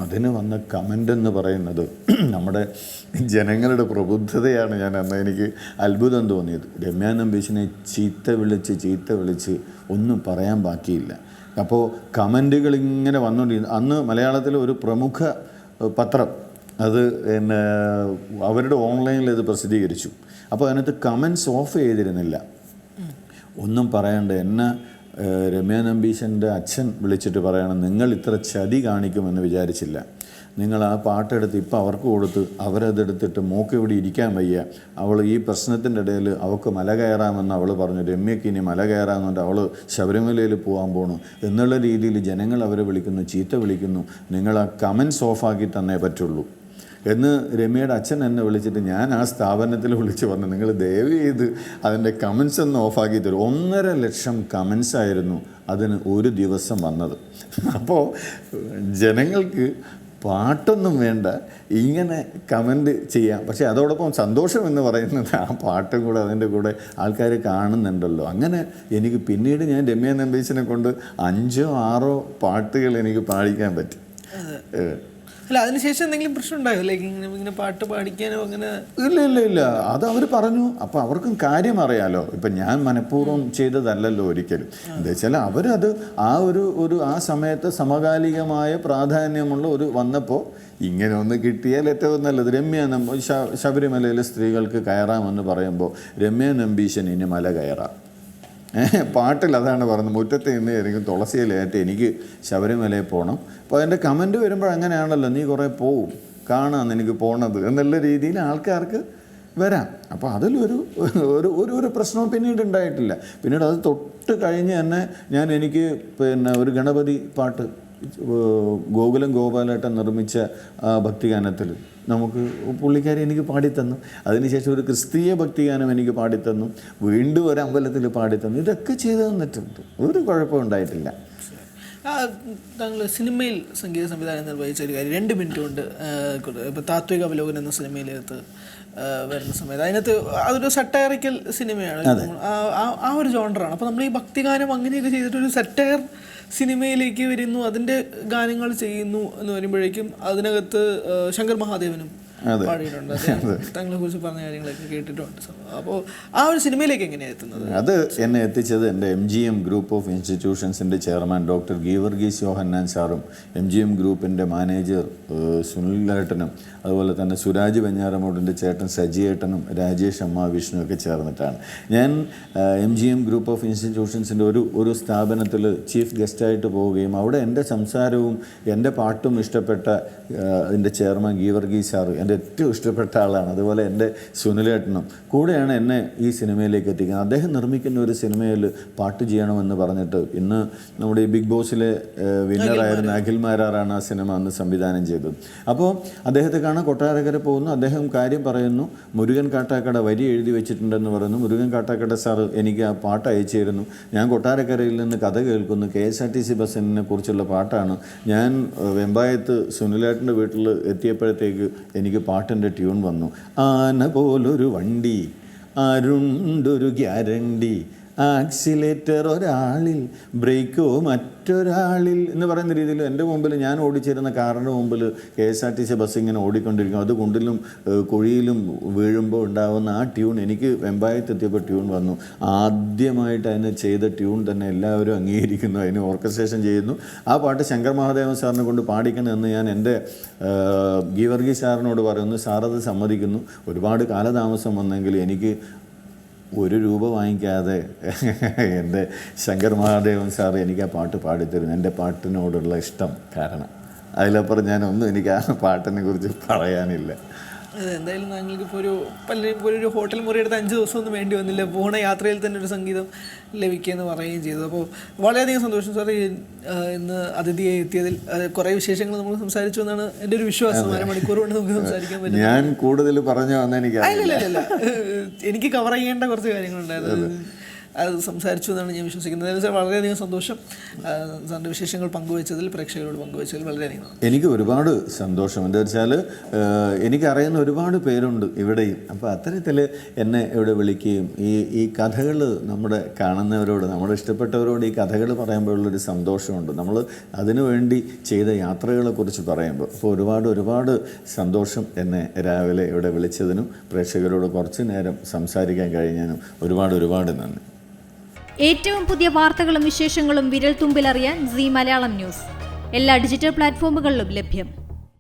അതിന് വന്ന കമൻ്റ് എന്ന് പറയുന്നത് നമ്മുടെ ജനങ്ങളുടെ പ്രബുദ്ധതയാണ്. ഞാൻ അന്ന് എനിക്ക് അത്ഭുതം തോന്നിയത്. രമ്യ നമ്പീശനെ ചീത്ത വിളിച്ച് ഒന്നും പറയാൻ ബാക്കിയില്ല. അപ്പോൾ കമൻറ്റുകൾ ഇങ്ങനെ വന്നുകൊണ്ടിരുന്നു. അന്ന് മലയാളത്തിലെ ഒരു പ്രമുഖ പത്രം അത് പിന്നെ അവരുടെ ഓൺലൈനിൽ ഇത് പ്രസിദ്ധീകരിച്ചു. അപ്പോൾ അതിനകത്ത് കമൻറ്റ്സ് ഓഫ് ചെയ്തിരുന്നില്ല. ഒന്നും പറയണ്ട, എന്നെ രമ്യ നമ്പീശൻ്റെ അച്ഛൻ വിളിച്ചിട്ട് പറയണം, നിങ്ങൾ ഇത്ര ചതി കാണിക്കുമെന്ന് വിചാരിച്ചില്ല. നിങ്ങൾ ആ പാട്ടെടുത്ത് ഇപ്പം അവർക്ക് കൊടുത്ത് അവരതെടുത്തിട്ട് മോക്ക് ഇവിടെ ഇരിക്കാൻ വയ്യ, അവൾ ഈ പ്രശ്നത്തിൻ്റെ ഇടയിൽ അവൾക്ക് മല കയറാമെന്ന് അവൾ പറഞ്ഞു, രമ്യക്ക് ഇനി മല കയറാമെന്നുണ്ട്, അവൾ ശബരിമലയിൽ പോകാൻ പോകണു എന്നുള്ള രീതിയിൽ ജനങ്ങൾ അവരെ വിളിക്കുന്നു, ചീത്ത വിളിക്കുന്നു. നിങ്ങൾ ആ കമൻറ്റ്സ് ഓഫാക്കി തന്നേ പറ്റുള്ളൂ എന്ന് രമ്യയുടെ അച്ഛൻ എന്നെ വിളിച്ചിട്ട് ഞാൻ ആ സ്ഥാപനത്തിൽ വിളിച്ച് പറഞ്ഞു, നിങ്ങൾ ദയവ് ചെയ്ത് അതിൻ്റെ കമൻസ് ഒന്ന് ഓഫാക്കി തരും. 1.5 ലക്ഷം കമൻസ് ആയിരുന്നു അതിന് ഒരു ദിവസം വന്നത്. അപ്പോൾ ജനങ്ങൾക്ക് പാട്ടൊന്നും വേണ്ട, ഇങ്ങനെ കമൻറ്റ് ചെയ്യാം. പക്ഷേ അതോടൊപ്പം സന്തോഷം എന്ന് പറയുന്നത് ആ പാട്ടും കൂടെ അതിൻ്റെ കൂടെ ആൾക്കാർ കാണുന്നുണ്ടല്ലോ. അങ്ങനെ എനിക്ക് പിന്നീട് ഞാൻ രമ്യ നമ്പീശനെ കൊണ്ട് 5 or 6 പാട്ടുകൾ എനിക്ക് പാടിക്കാൻ പറ്റി. അല്ല, അതിനുശേഷം എന്തെങ്കിലും പ്രശ്നം ഉണ്ടായോ? ലൈക്ക് ഇങ്ങനെ പാട്ട് പാടിക്കാനോ അങ്ങനെ? ഇല്ല, അത് അവർ പറഞ്ഞു. അപ്പോൾ അവർക്കും കാര്യം അറിയാലോ. ഇപ്പം ഞാൻ മനഃപൂർവ്വം ചെയ്തതല്ലല്ലോ ഒരിക്കലും. എന്താ വെച്ചാൽ അവരത് ആ സമയത്ത് സമകാലികമായ പ്രാധാന്യമുള്ള വന്നപ്പോൾ ഇങ്ങനെ ഒന്ന് കിട്ടിയാൽ ഏറ്റവും നല്ലത്. ശബരിമലയിലെ സ്ത്രീകൾക്ക് കയറാമെന്ന് പറയുമ്പോൾ രമ്യ നമ്പീശൻ ഇനി മല കയറാം. പാട്ടിൽ അതാണ് പറയുന്നത്, മുറ്റത്ത് നിന്ന് എനിക്ക് തുളസിയിലായിട്ട് എനിക്ക് ശബരിമലയിൽ പോകണം. അപ്പോൾ അതിൻ്റെ കമൻറ്റ് വരുമ്പോൾ അങ്ങനെയാണല്ലോ, നീ കുറേ പോവും, കാണാൻ എനിക്ക് പോണത് എന്നുള്ള രീതിയിൽ ആൾക്കാർക്ക് വരാം. അപ്പോൾ അതിലൊരു ഒരു പ്രശ്നവും പിന്നീട് ഉണ്ടായിട്ടില്ല. പിന്നീട് അത് തൊട്ട് കഴിഞ്ഞ് തന്നെ എനിക്ക് ഒരു ഗണപതി പാട്ട് ഗോകുലം ഗോപാലേട്ടൻ നിർമ്മിച്ച ഭക്തിഗാനത്തിൽ നമുക്ക് പുള്ളിക്കാരി എനിക്ക് പാടിത്തന്നു. അതിനുശേഷം ഒരു ക്രിസ്തീയ ഭക്തിഗാനം എനിക്ക് പാടിത്തന്നു, വീണ്ടും ഒരു അമ്പലത്തിൽ പാടിത്തന്നു. ഇതൊക്കെ ചെയ്തു തന്നിട്ടുണ്ട്, ഒരു കുഴപ്പവും ഉണ്ടായിട്ടില്ല. താങ്കൾ സിനിമയിൽ സംഗീത സംവിധാനം നിർവഹിച്ച ഒരു കാര്യം 2 മിനിറ്റ് കൊണ്ട് ഇപ്പോൾ താത്വിക അവലോകനം എന്ന സിനിമയിലകത്ത് വരുന്ന സമയത്ത് അതിനകത്ത് അതൊരു സട്ടയറിക്കൽ സിനിമയാണ്, ആ ഒരു ജോണ്ടറാണ്. അപ്പോൾ നമ്മൾ ഈ ഭക്തിഗാനം അങ്ങനെയൊക്കെ ചെയ്തിട്ടൊരു സട്ടയർ സിനിമയിലേക്ക് വരുന്നു, അതിൻ്റെ ഗാനങ്ങൾ ചെയ്യുന്നു എന്ന് വരുമ്പോഴേക്കും അതിനകത്ത് ശങ്കർ മഹാദേവനും പാടിയിട്ടുണ്ട്. താങ്കളെ കുറിച്ച് പറഞ്ഞ കാര്യങ്ങളൊക്കെ കേട്ടിട്ടുണ്ട്. അപ്പോൾ ആ ഒരു സിനിമയിലേക്ക് എങ്ങനെയാണ് എത്തുന്നത്? അത് എന്നെ എത്തിച്ചത് എൻ്റെ MGM ഗ്രൂപ്പ് ഓഫ് ഇൻസ്റ്റിറ്റ്യൂഷൻസിൻ്റെ ചെയർമാൻ ഡോക്ടർ ഗീവർഗീസ് യോഹന്നാൻ സാറും MGM ഗ്രൂപ്പിൻ്റെ മാനേജർ സുനിലേട്ടനും അതുപോലെ തന്നെ സുരാജ് വെഞ്ഞാറമൂടിൻ്റെ ചേട്ടൻ സജിയേട്ടനും രാജേഷ് അമ്മ വിഷ്ണു ഒക്കെ ചേർന്നിട്ടാണ്. ഞാൻ MGM ഗ്രൂപ്പ് ഓഫ് ഇൻസ്റ്റിറ്റ്യൂഷൻസിൻ്റെ ഒരു സ്ഥാപനത്തിൽ ചീഫ് ഗസ്റ്റായിട്ട് പോവുകയും അവിടെ എൻ്റെ സംസാരവും എൻ്റെ പാട്ടും ഇഷ്ടപ്പെട്ട അതിൻ്റെ ചെയർമാൻ ഗീവർഗീസ് സാറ് എൻ്റെ ഏറ്റവും ഇഷ്ടപ്പെട്ട ആളാണ്. അതുപോലെ എൻ്റെ സുനിലേട്ടനും കൂടെയാണ് എന്നെ ഈ സിനിമയിലേക്ക് എത്തിക്കുന്നത്. അദ്ദേഹം നിർമ്മിക്കുന്ന ഒരു സിനിമയിൽ പാട്ട് ചെയ്യണമെന്ന് പറഞ്ഞിട്ട് ഇന്ന് നമ്മുടെ ഈ ബിഗ് ബോസിലെ വിന്നറായിരുന്ന അഖിൽ മാരാറാണ് ആ സിനിമ അന്ന് സംവിധാനം ചെയ്തത്. അപ്പോൾ അദ്ദേഹത്തെ കാണാൻ കൊട്ടാരക്കര പോകുന്നു. അദ്ദേഹം കാര്യം പറയുന്നു, മുരുകൻ കാട്ടാക്കട വരി എഴുതി വെച്ചിട്ടുണ്ടെന്ന് പറയുന്നു. മുരുകൻ കാട്ടാക്കട സാറ് എനിക്ക് ആ പാട്ട് അയച്ചു തരുന്നു. ഞാൻ കൊട്ടാരക്കരയിൽ നിന്ന് കഥ കേൾക്കുന്നു. KSRTC ബസ്സിനെ കുറിച്ചുള്ള പാട്ടാണ്. ഞാൻ വെമ്പായത്ത് സുനിലേട്ടൻ്റെ വീട്ടിൽ എത്തിയപ്പോഴത്തേക്ക് എനിക്ക് പാട്ടിൻ്റെ ട്യൂൺ വന്നു. ആന പോലൊരു വണ്ടി, അരുണ്ടൊരു ഗ്യാരണ്ടി, ആക്സിലേറ്റർ ഒരാളിൽ, ബ്രേക്കോ മറ്റൊരാളിൽ എന്ന് പറയുന്ന രീതിയിൽ എൻ്റെ മുമ്പിൽ ഞാൻ ഓടിച്ചേരുന്ന കാറിൻ്റെ മുമ്പിൽ KSRTC ബസ് ഇങ്ങനെ ഓടിക്കൊണ്ടിരിക്കും. അത് കുണ്ടിലും കുഴിയിലും വീഴുമ്പോൾ ഉണ്ടാകുന്ന ആ ട്യൂൺ എനിക്ക് വെമ്പായത്തെത്തിയപ്പോൾ ട്യൂൺ വന്നു. ആദ്യമായിട്ട് അതിന് ചെയ്ത ട്യൂൺ തന്നെ എല്ലാവരും അംഗീകരിക്കുന്നു, അതിന് ഓർക്കസ്ട്രേഷൻ ചെയ്യുന്നു. ആ പാട്ട് ശങ്കർ മഹാദേവൻ സാറിനെ കൊണ്ട് പാടിക്കണമെന്ന് ഞാൻ എൻ്റെ ഗീവർഗീസ് സാറിനോട് പറയുന്നു. സാറത് സമ്മതിക്കുന്നു. ഒരുപാട് കാലതാമസം വന്നെങ്കിൽ എനിക്ക് 1 രൂപ വാങ്ങിക്കാതെ എൻ്റെ ശങ്കർ മഹാദേവൻ സാർ എനിക്ക് ആ പാട്ട് പാടിത്തരുന്നു. എൻ്റെ പാട്ടിനോടുള്ള ഇഷ്ടം കാരണം അതിലപ്പുറം ഞാനൊന്നും എനിക്ക് ആ പാട്ടിനെ കുറിച്ച് പറയാനില്ല. എന്തായാലും ഞങ്ങൾക്ക് ഇപ്പോൾ ഒരു ഹോട്ടൽ മുറി എടുത്ത് 5 ദിവസമൊന്നും വേണ്ടി വന്നില്ല. പോണ യാത്രയിൽ തന്നെ ഒരു സംഗീതം ലഭിക്കുകയെന്ന് പറയുകയും ചെയ്തു. അപ്പോൾ വളരെയധികം സന്തോഷം സാർ ഇന്ന് അതിഥിയായി എത്തിയതിൽ. കുറേ വിശേഷങ്ങൾ നമ്മൾ സംസാരിച്ചു എന്നാണ് എൻ്റെ ഒരു വിശ്വാസം. 1 മണിക്കൂർ കൊണ്ട് നമുക്ക് സംസാരിക്കാൻ പറ്റും. ഞാൻ കൂടുതൽ പറഞ്ഞു വന്ന എനിക്ക് കവർ ചെയ്യേണ്ട കുറച്ച് കാര്യങ്ങളുണ്ടായിരുന്നു, അത് സംസാരിച്ചു എന്നാണ് ഞാൻ വിശ്വസിക്കുന്നത്. സാർ വളരെയധികം സന്തോഷം സാറിൻ്റെ വിശേഷങ്ങൾ പങ്കുവച്ചതിൽ, പ്രേക്ഷകരോട് പങ്കുവച്ചതിൽ വളരെയധികം. എനിക്ക് ഒരുപാട് സന്തോഷം. എന്താ വെച്ചാൽ എനിക്കറിയുന്ന ഒരുപാട് പേരുണ്ട് ഇവിടെയും. അപ്പോൾ അത്തരത്തിൽ എന്നെ ഇവിടെ വിളിക്കുകയും ഈ കഥകൾ നമ്മുടെ കാണുന്നവരോട്, നമ്മുടെ ഇഷ്ടപ്പെട്ടവരോട് ഈ കഥകൾ പറയുമ്പോഴുള്ളൊരു സന്തോഷമുണ്ട്. നമ്മൾ അതിനുവേണ്ടി ചെയ്ത യാത്രകളെക്കുറിച്ച് പറയുമ്പോൾ അപ്പോൾ ഒരുപാട് സന്തോഷം. എന്നെ രാവിലെ ഇവിടെ വിളിച്ചതിനും പ്രേക്ഷകരോട് കുറച്ച് നേരം സംസാരിക്കാൻ കഴിഞ്ഞതിനും ഒരുപാട് നന്ദി. ഏറ്റവും പുതിയ വാർത്തകളും വിശേഷങ്ങളും വിരൽ തുമ്പിലറിയാൻ സീ മലയാളം ന്യൂസ് എല്ലാ ഡിജിറ്റൽ പ്ലാറ്റ്ഫോമുകളിലും ലഭ്യം.